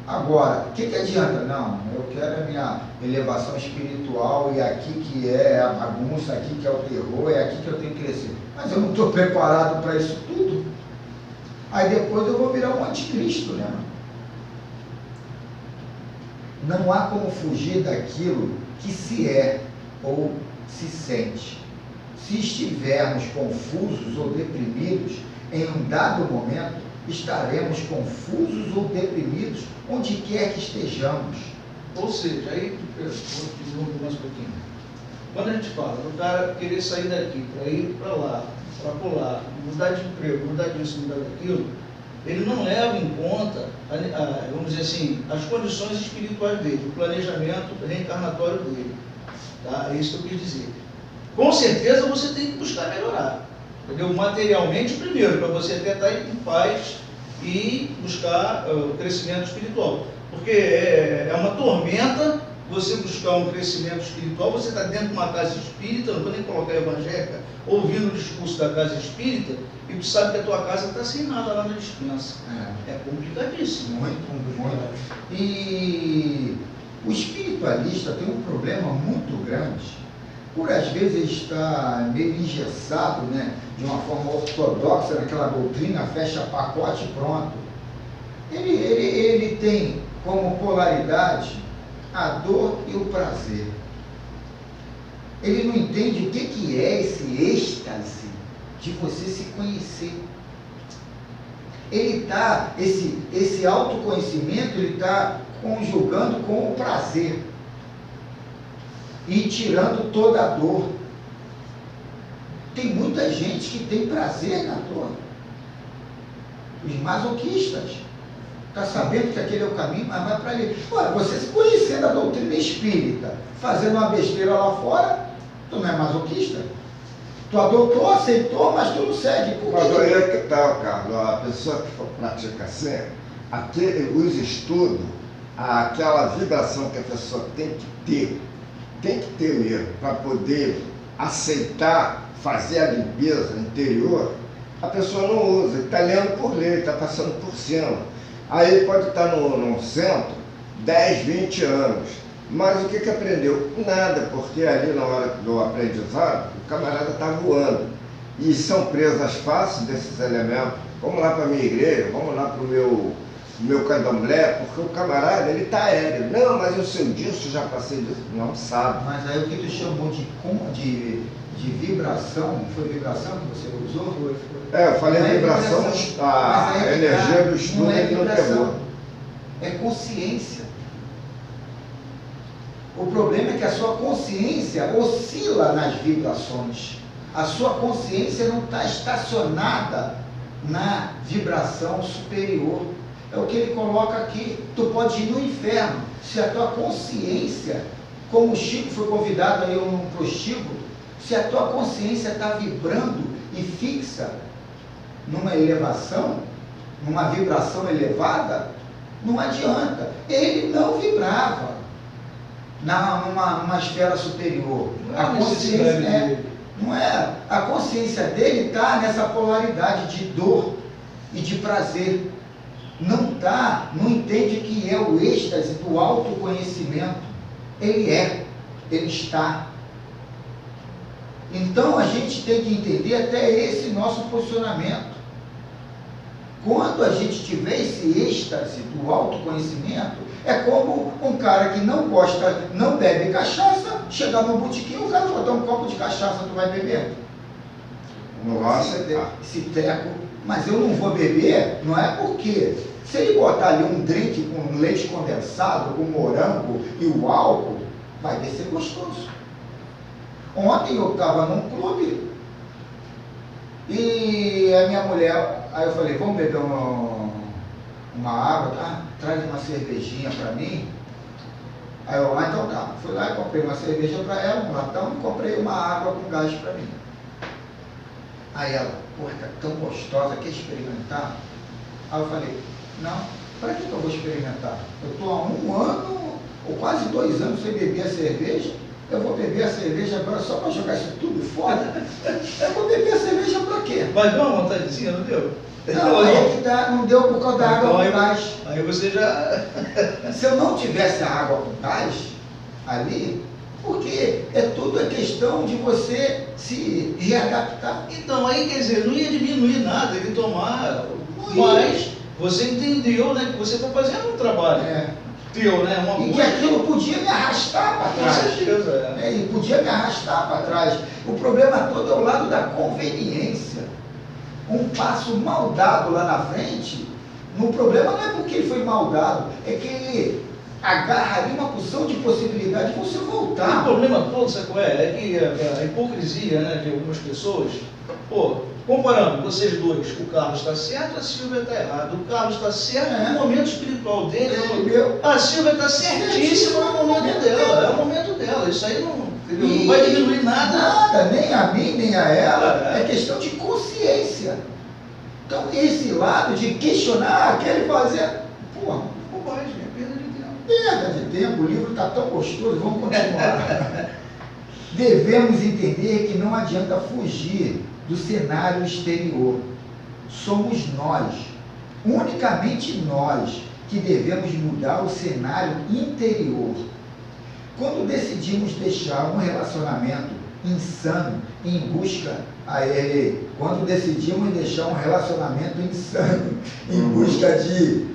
Agora, o que adianta? Não, eu quero a minha elevação espiritual e aqui que é a bagunça, aqui que é o terror, é aqui que eu tenho que crescer. Mas eu não estou preparado para isso tudo. Aí depois eu vou virar um anticristo, né? Não há como fugir daquilo que se é ou se sente. Se estivermos confusos ou deprimidos em um dado momento, estaremos confusos ou deprimidos onde quer que estejamos. Ou seja, aí vou desenvolver mais um pouquinho. Quando a gente fala do cara querer sair daqui para ir para lá, para colar, mudar de emprego, mudar disso, mudar daquilo, ele não leva em conta, vamos dizer assim, as condições espirituais dele, o planejamento reencarnatório dele. Tá? É isso que eu quis dizer. Com certeza você tem que buscar melhorar. Entendeu? Materialmente primeiro, para você até estar em paz e buscar o crescimento espiritual. Porque é uma tormenta você buscar um crescimento espiritual, você está dentro de uma casa espírita, não vou nem colocar evangélica, ouvindo o discurso da casa espírita, e tu sabe que a tua casa está sem nada lá na despensa. É complicadíssimo. Muito. E o espiritualista tem um problema muito grande, por às vezes estar meio engessado, né, de uma forma ortodoxa naquela doutrina, fecha pacote e pronto. Ele tem como polaridade a dor e o prazer. Ele não entende o que é esse êxtase de você se conhecer. Ele está, esse autoconhecimento, ele está conjugando com o prazer e tirando toda a dor. Tem muita gente que tem prazer na dor. Os masoquistas. Está sabendo que aquele é o caminho, mas vai para ali. Ora, você se conhecendo a doutrina espírita, fazendo uma besteira lá fora, tu não é masoquista? Tu adotou, aceitou, mas tu não segue. Por quê? Mas aí é que tal, Carlos? A pessoa que pratica assim, os estudos, aquela vibração que a pessoa tem que ter mesmo, para poder aceitar, fazer a limpeza interior, a pessoa não usa, está lendo por ler, está passando por cima. Aí ele pode estar no centro 10, 20 anos. Mas o que aprendeu? Nada, porque ali na hora do aprendizado, o camarada está voando. E são presas fáceis desses elementos. Vamos lá para a minha igreja, vamos lá para o meu candomblé, porque o camarada, ele está aéreo. Não, mas eu sei disso, já passei disso. Não sabe. Mas aí o que tu chamou de vibração, foi vibração que você usou? Foi. Eu falei não vibração, a energia do estudo não é ele não pegou. É consciência. O problema é que a sua consciência oscila nas vibrações. A sua consciência não está estacionada na vibração superior. É o que ele coloca aqui. Tu pode ir no inferno. Se a tua consciência, como o Chico foi convidado aí um prostíbulo, se a tua consciência está vibrando e fixa numa elevação, numa vibração elevada, não adianta. Ele não vibrava numa esfera superior. A consciência não é. A consciência dele está nessa polaridade de dor e de prazer. Não entende que é o êxtase do autoconhecimento. Ele está. Então a gente tem que entender até esse nosso posicionamento. Quando a gente tiver esse êxtase do autoconhecimento, é como um cara que não bebe cachaça, chegar no botequim, o cara botar um copo de cachaça, tu vai beber? Não vai aceitar. Esse treco, mas eu não vou beber, não é porque se ele botar ali um drink com leite condensado, com morango e o álcool, vai descer gostoso. Ontem eu estava num clube e a minha mulher, aí eu falei, vamos beber uma água, tá? Traz uma cervejinha para mim. Aí eu, então tá. Fui lá e comprei uma cerveja para ela, um latão, e comprei uma água com gás para mim. Aí ela, porra, tá tão gostosa, quer experimentar? Aí eu falei, não, para que eu vou experimentar? Eu estou há 1 ano, ou quase 2 anos sem beber a cerveja. Eu vou beber a cerveja agora só para jogar isso tudo fora? Eu vou beber a cerveja para quê? Mas deu uma vontadezinha, não deu? Não, aí é que não deu por causa da água com gás. Aí você já... Se eu não tivesse a água com gás ali, porque tudo é questão de você se readaptar. Então, aí quer dizer, não ia diminuir nada ele tomar, mas você entendeu, né, que você está fazendo um trabalho. Teu, né? E que aquilo podia me arrastar para trás. Com certeza, E podia me arrastar para trás. O problema todo é o lado da conveniência. Um passo mal dado lá na frente, o problema não é porque ele foi mal dado, é que ele agarra ali uma porção de possibilidade de você voltar. O problema todo, sabe qual é? É que a hipocrisia, né, de algumas pessoas, comparando vocês dois, o Carlos está certo, a Silvia está errada. O Carlos está certo no momento espiritual dele, a Silvia está certíssima no momento dela, é o momento dela. Isso aí não vai diminuir nada. Nada, nem a mim, nem a ela. É questão de consciência. Então, esse lado de questionar, quer fazer. Porra, bobagem, é perda de tempo. Perda de tempo, o livro está tão gostoso, vamos continuar. Devemos entender que não adianta fugir do cenário exterior. Somos nós, unicamente nós, que devemos mudar o cenário interior. Quando decidimos deixar um relacionamento insano em busca quando decidimos deixar um relacionamento insano em busca de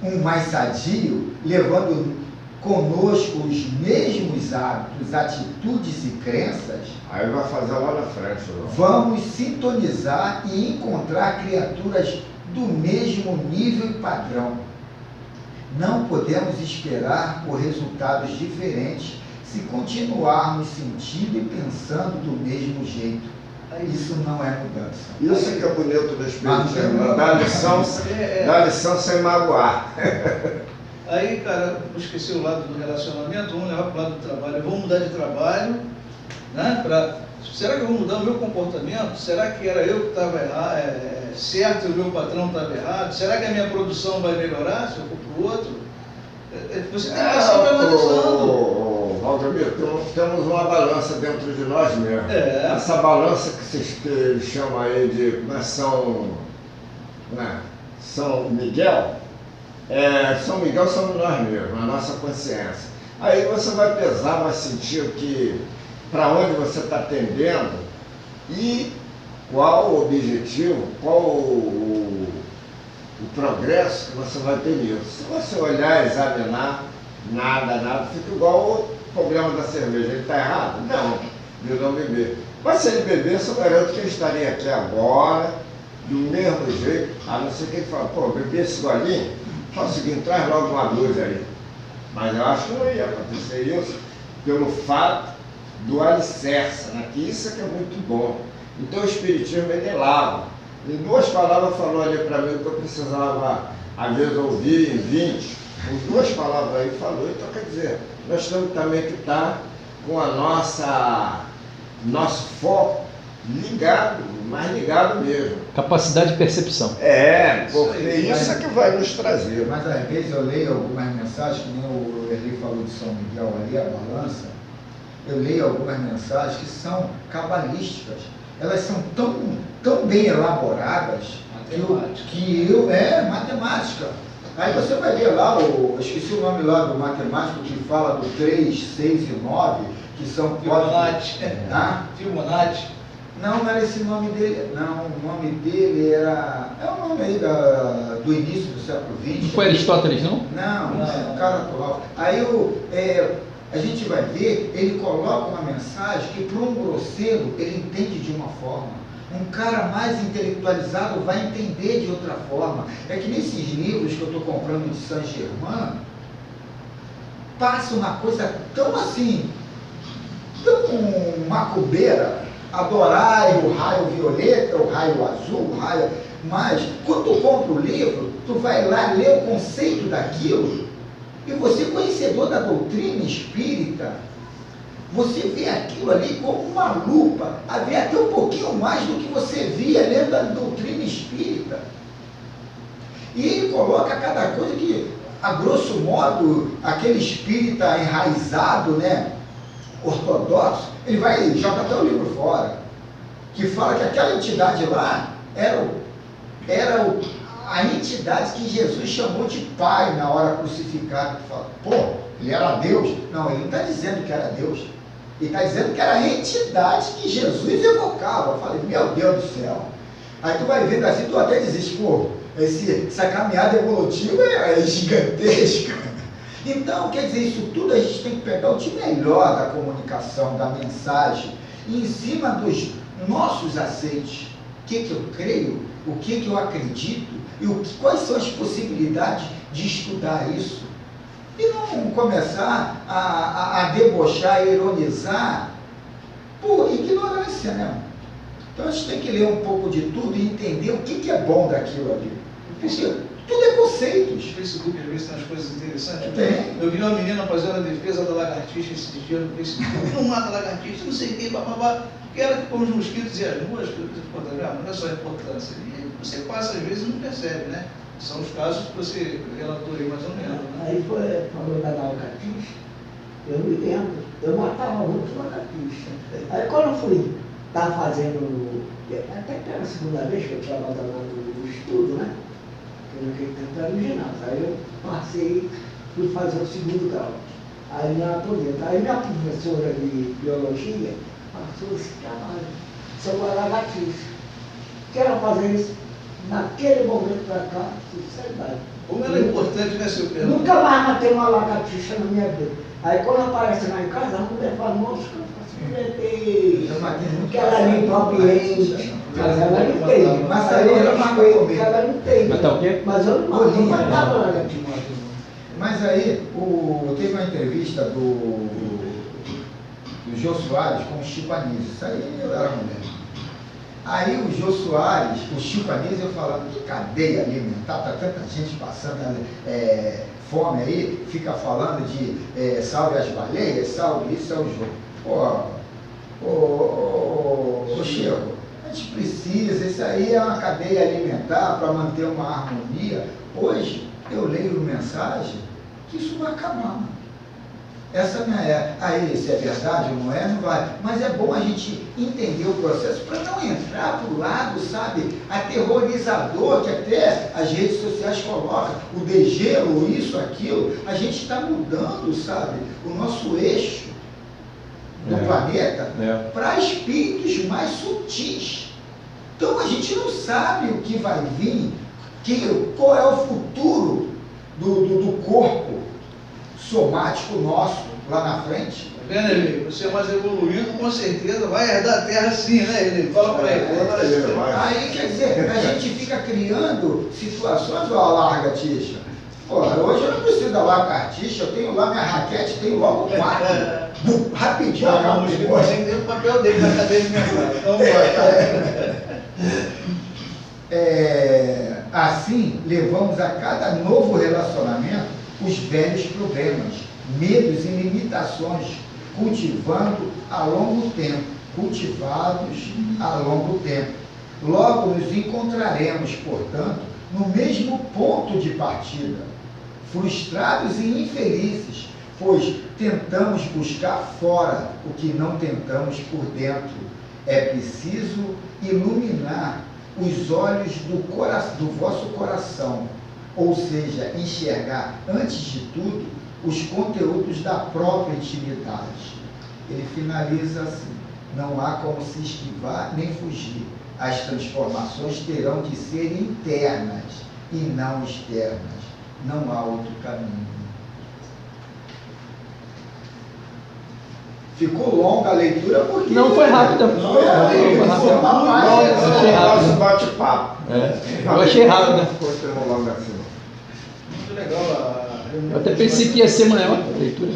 um mais sadio, levando conosco os mesmos nossos hábitos, atitudes e crenças, Aí vai fazer lá na frente, João. vamos sintonizar e encontrar criaturas do mesmo nível e padrão. Não podemos esperar por resultados diferentes se continuarmos sentindo e pensando do mesmo jeito. Isso não é mudança. Isso que é bonito do Espiritismo, Mas- dá lição sem magoar. Aí, cara, eu esqueci o lado do relacionamento, vamos levar para o lado do trabalho. Vamos mudar de trabalho, né? Será que eu vou mudar o meu comportamento? Será que era eu que estava certo e o meu patrão estava errado? Será que a minha produção vai melhorar se eu for para o outro? Você tem que estar sempre analisando. Valdemir, temos uma balança dentro de nós mesmos. É. Essa balança que eles chamam aí de São Miguel, São Miguel somos nós mesmos, a nossa consciência. Aí você vai pesar, vai sentir para onde você está tendendo e qual o objetivo, qual o progresso que você vai ter nisso. Se você olhar, examinar, nada, fica igual o problema da cerveja. Ele está errado? Não, de não beber. Mas se ele bebesse, eu garanto que ele estaria aqui agora, do mesmo jeito, a não ser que ele fale, pô, bebi esse golinho, faz o seguinte, traz logo uma luz aí. Mas eu acho que não ia acontecer isso pelo fato do alicerce, né? Que isso é que é muito bom. Então o Espiritismo, ele lava. Em 2 palavras falou ali para mim que eu precisava, às vezes, ouvir em 20. Com 2 palavras aí falou. Então, quer dizer, nós temos também que estar com nosso foco ligado, mais ligado mesmo. Capacidade de percepção. Porque isso é que vai nos trazer. Mas às vezes eu leio algumas mensagens, que nem o Erli falou de São Miguel ali, a balança, eu leio algumas mensagens que são cabalísticas. Elas são tão bem elaboradas matemática. Aí você vai ler lá, eu esqueci o nome lá do matemático que fala do 3, 6 e 9, que são Fibonacci. Fibonacci. Não era esse nome dele, não, o nome dele é o nome aí do início do século XX. Não foi Aristóteles, não? Não, é um cara atual. Aí a gente vai ver, ele coloca uma mensagem que para um grosseiro ele entende de uma forma. Um cara mais intelectualizado vai entender de outra forma. É que nesses livros que eu estou comprando de Saint-Germain, passa uma coisa tão assim, tão macumbeira, adorar o raio violeta, o raio azul, mas quando tu compra o livro, tu vai lá ler o conceito daquilo, e você, conhecedor da doutrina espírita, você vê aquilo ali como uma lupa, a ver até um pouquinho mais do que você via lendo da doutrina espírita. E ele coloca cada coisa que, a grosso modo, aquele espírita enraizado, né, ortodoxo, ele vai e joga até o livro fora, que fala que aquela entidade lá era a entidade que Jesus chamou de Pai na hora crucificada. Fala, pô, ele era Deus? Não, ele não está dizendo que era Deus. Ele está dizendo que era a entidade que Jesus evocava. Eu falei, meu Deus do céu. Aí tu vai vendo assim, tu até desiste, pô, essa caminhada evolutiva é gigantesca. Então, quer dizer, isso tudo a gente tem que pegar o de melhor da comunicação, da mensagem, e em cima dos nossos aceites. O que eu creio, o que eu acredito, e quais são as possibilidades de estudar isso. E não começar a debochar, a ironizar por ignorância, né? Então a gente tem que ler um pouco de tudo e entender o que é bom daquilo ali. Porque tudo é conceitos. No Facebook às vezes tem umas coisas interessantes. Tem. Eu vi uma menina fazendo a defesa da lagartixa esse dia no Facebook. Não mata a lagartixa, não sei o que, bababá. Porque ela que come os mosquitos e as moscas, não é só a importância. E você passa às vezes e não percebe, né? São os casos que você relatou aí mais ou menos. Né? Aí falou da lagartixa, eu me lembro, eu matava muito lagartixa. Aí quando eu fui estar fazendo, até pela segunda vez que eu estava lá no estudo, né? Porque naquele tempo era no ginásio. Aí eu passei, fui fazer o 2º grau. Aí na anatomia. Aí minha professora de biologia passou esse trabalho sobre a lagartixa. Quero fazer isso. Naquele momento para cá, sinceridade. Como ela é importante, né, seu Pedro? Nunca mais matei uma lagartixa na minha vida. Aí quando aparece lá em casa, a mulher fala, nossa, a mulher tem. Que ela limpa o ambiente. Mas ela não tem. Mas aí ela mata comigo. Ela não tem. Mas tá o quê? Mas eu não matava ela de modo. Mas aí, teve uma entrevista do Jô Soares com o Chico Anísio. Isso aí eu era mulher. Aí o Jô Soares, o Chico Anísio falando que cadeia alimentar, tá tanta gente passando fome aí, fica falando de salve as baleias, salve isso, salve o jogo. Ô Chico, a gente precisa, isso aí é uma cadeia alimentar para manter uma harmonia. Hoje eu leio mensagem que isso vai acabar, mano. Essa não é. Aí, se é verdade ou não é, não vai. Mas é bom a gente entender o processo para não entrar para o lado, sabe, aterrorizador que até as redes sociais colocam, o degelo, isso, aquilo. A gente está mudando, sabe, o nosso eixo do planeta para espíritos mais sutis. Então a gente não sabe o que vai vir, qual é o futuro do corpo somático nosso lá na frente. Tá vendo, Eli? Você é mais evoluído, com certeza vai herdar a terra sim, né, Eli? Fala pra ele. Aí, quer dizer, a gente fica criando situações, ó, larga tixa. Porra, hoje eu não preciso da larga tixa, eu tenho lá minha raquete, tenho logo 4. Rapidinho, Não, os que tem dentro do papel dele na cadeia de minha casa. Então vai. Assim, levamos a cada novo relacionamento os velhos problemas, medos e limitações, cultivados a longo tempo. Logo nos encontraremos, portanto, no mesmo ponto de partida, frustrados e infelizes, pois tentamos buscar fora o que não tentamos por dentro. É preciso iluminar os olhos do vosso coração, ou seja, enxergar, antes de tudo, os conteúdos da própria intimidade. Ele finaliza assim: não há como se esquivar nem fugir. As transformações terão de ser internas e não externas. Não há outro caminho. Ficou longa a leitura porque... Não, foi rápida. Foi rápida. Achei rápido. Bate-papo. Eu achei rápida. Muito legal a reunião. Eu até pensei que ia ser maior a leitura.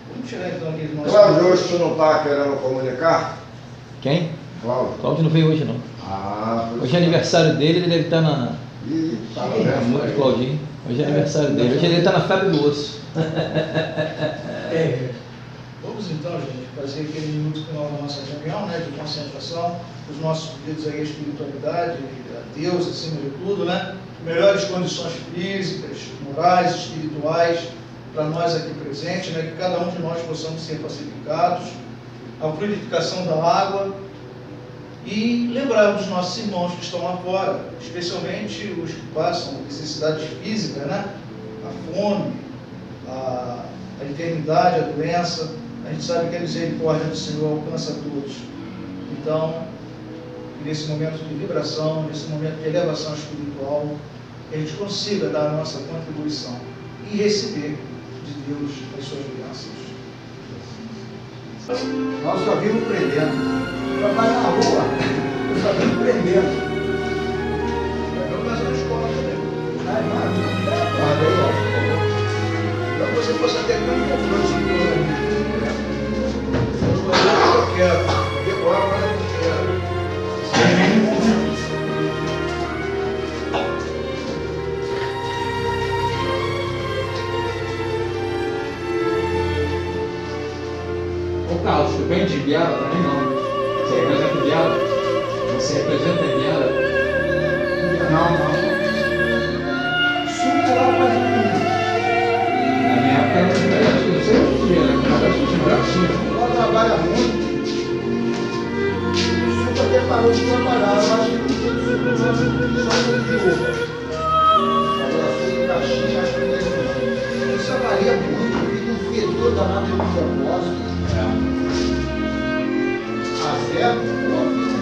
Vamos tirar então aqui do nosso... Cláudio, hoje tu não está querendo comunicar? Quem? Cláudio. Cláudio não veio hoje, não. Hoje é aniversário dele, ele deve estar na... Ih, tá no Muito Claudinho. Hoje é aniversário dele. Hoje ele está na febre do osso. Vamos então, gente, fazer aquele minuto final da nossa reunião, né, de concentração, os nossos pedidos aí à espiritualidade, a Deus acima de tudo, né, melhores condições físicas, morais, espirituais, para nós aqui presentes, né, que cada um de nós possamos ser pacificados, a fluidificação da água e lembrar dos nossos irmãos que estão lá fora, especialmente os que passam necessidades físicas, né, a fome, a enfermidade, a doença. A gente sabe que a misericórdia do Senhor alcança todos. Então, nesse momento de vibração, nesse momento de elevação espiritual, que a gente consiga dar a nossa contribuição e receber de Deus as suas bênçãos. Nós só vimos prendendo. Trabalhar na rua, eu só vimos prendendo. Vamos fazer uma escola também. Para você possa ter um confronto espiritual. Eu quero, agora eu quero. Ô Carlos, tu vem de Biara também não? Você representa Biara? Você representa Biara? Não. Suco lá para Na minha época não sei o que era, mas acho que tinha. Ela trabalha muito. O Suco até parou de trabalhar. Eu acho que não tem Suco, só de roupa. Agora, se em caixinha, acho que não tem não. Isso varia muito, fica um fedor danado de depósito. A zero,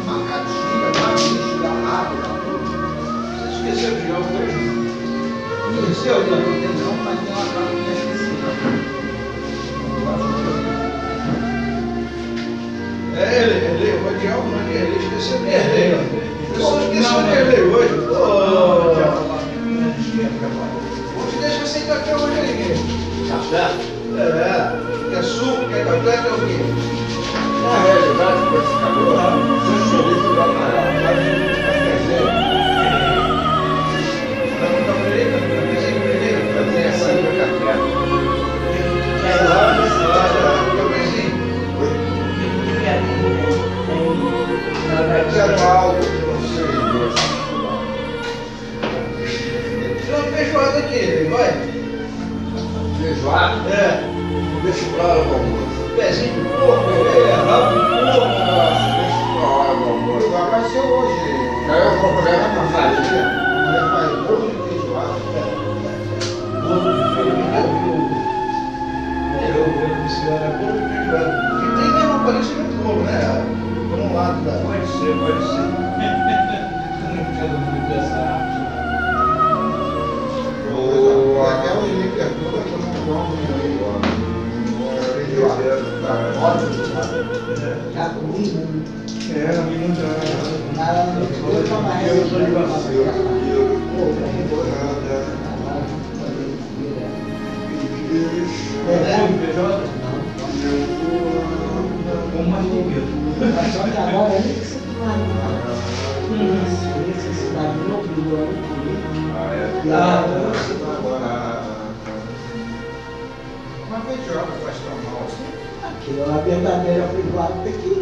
uma catinga, uma bicho da água. Você esqueceu de algo hoje? Conheceu, Não né? tem não, mas tem uma carta que eu esqueci. Ele, o Adiel, ele esqueceu de ler. A pessoa esqueceu de ler hoje. Vou te deixar sem café hoje aí. Café? Quer suco, quer café, quer o quê? Na realidade, com esse calor, se feliz vai parar. Eu tenho essa aí no café. É algo que não sei. Tem uma feijoada aqui, vai. Feijoada? Deixa pra hora do almoço. Pezinho de porco, rabo de porco. Deixa pra hora do almoço. Vai ser hoje. Aí eu vou pegar uma farinha. Mulher faz bolo de feijoada. E tem mesmo aparecimento de bolo, né? Por um lado da. Pode ser, pode ser. Até hoje me pergunta que eu não como Já comi muito. Não vi muito. Nada, eu tô mais Eu sou de vacilo. Eu não vou nada. Com mais dinheiro. Mas só que agora nem que você tomar necessidade não obrigou a comer. uma feijoada faz tão mal assim. Aquilo é uma verdadeira feijoada tem que.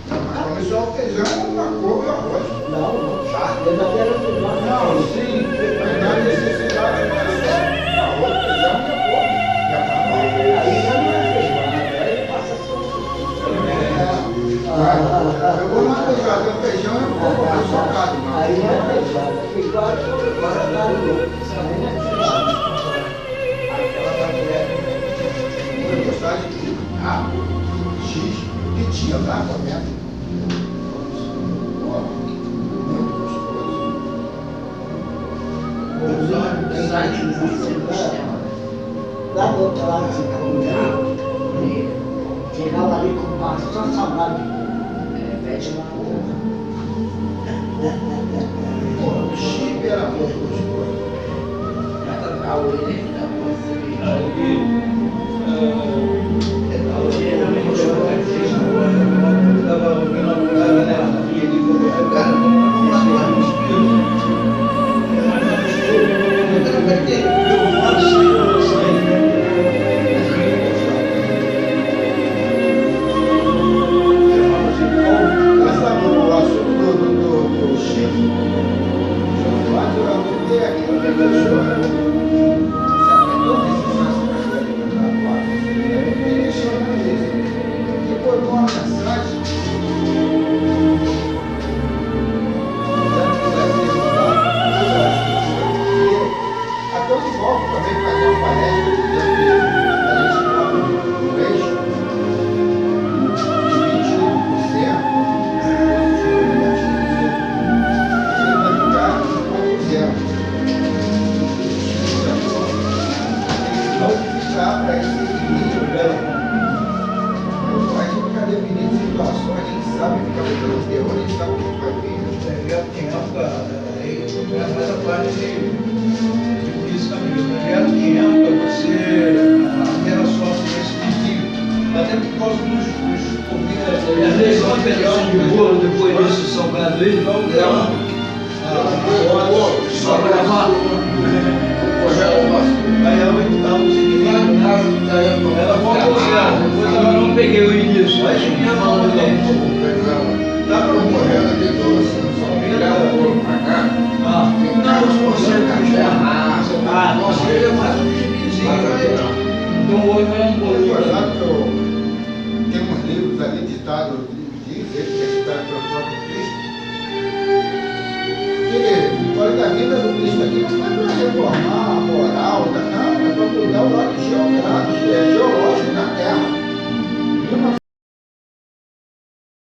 Mas come só o feijão, uma couve e arroz. Não, a verdadeira feijoada Não, sim, mas não há necessidade de fazer arroz, feijão e a couve. Já tá bom. aí já não é feijoada, aí passa a Eu vou numa feijoada, o feijão é um pouco mais socado, não. Aí não é feijoada. Feijoada é feijoada louco. Isso aí não é feijoada. Aquela da mulher, eu vou gostar de tudo. X, que tinha lá comendo. Ó, muito gostoso. Lá do outro lado de Camundão, chegava ali com passo, só saudade. O chip era muito gostoso. Essa o assunto do chip, o fato é que tem aquilo que a pessoa para esse equilíbrio, a gente fica definindo situações, a gente sabe ficar botando terror, a gente sabe o que vai vir. Mais a parte de física mesmo. Em época você a terra sofre esse desvio, até por causa dos comidas. E às vezes uma pedaço de bolo, depois disso salgado aí, Não. só para lavar. Aí ela vai dar um desequilíbrio. Ela volta ao zero. Depois ela Eu não peguei o início. vai chegar novamente. Dá para correr aqui doce, só virar o bolo para cá. Não, se você café, Nossa, ele é mais um gibizinho. Então hoje é um bolo. Recordar que eu tenho uns livros ali ditados, livros recitados pelo próprio Cristo. Ele, olha da vida do Cristo aqui, não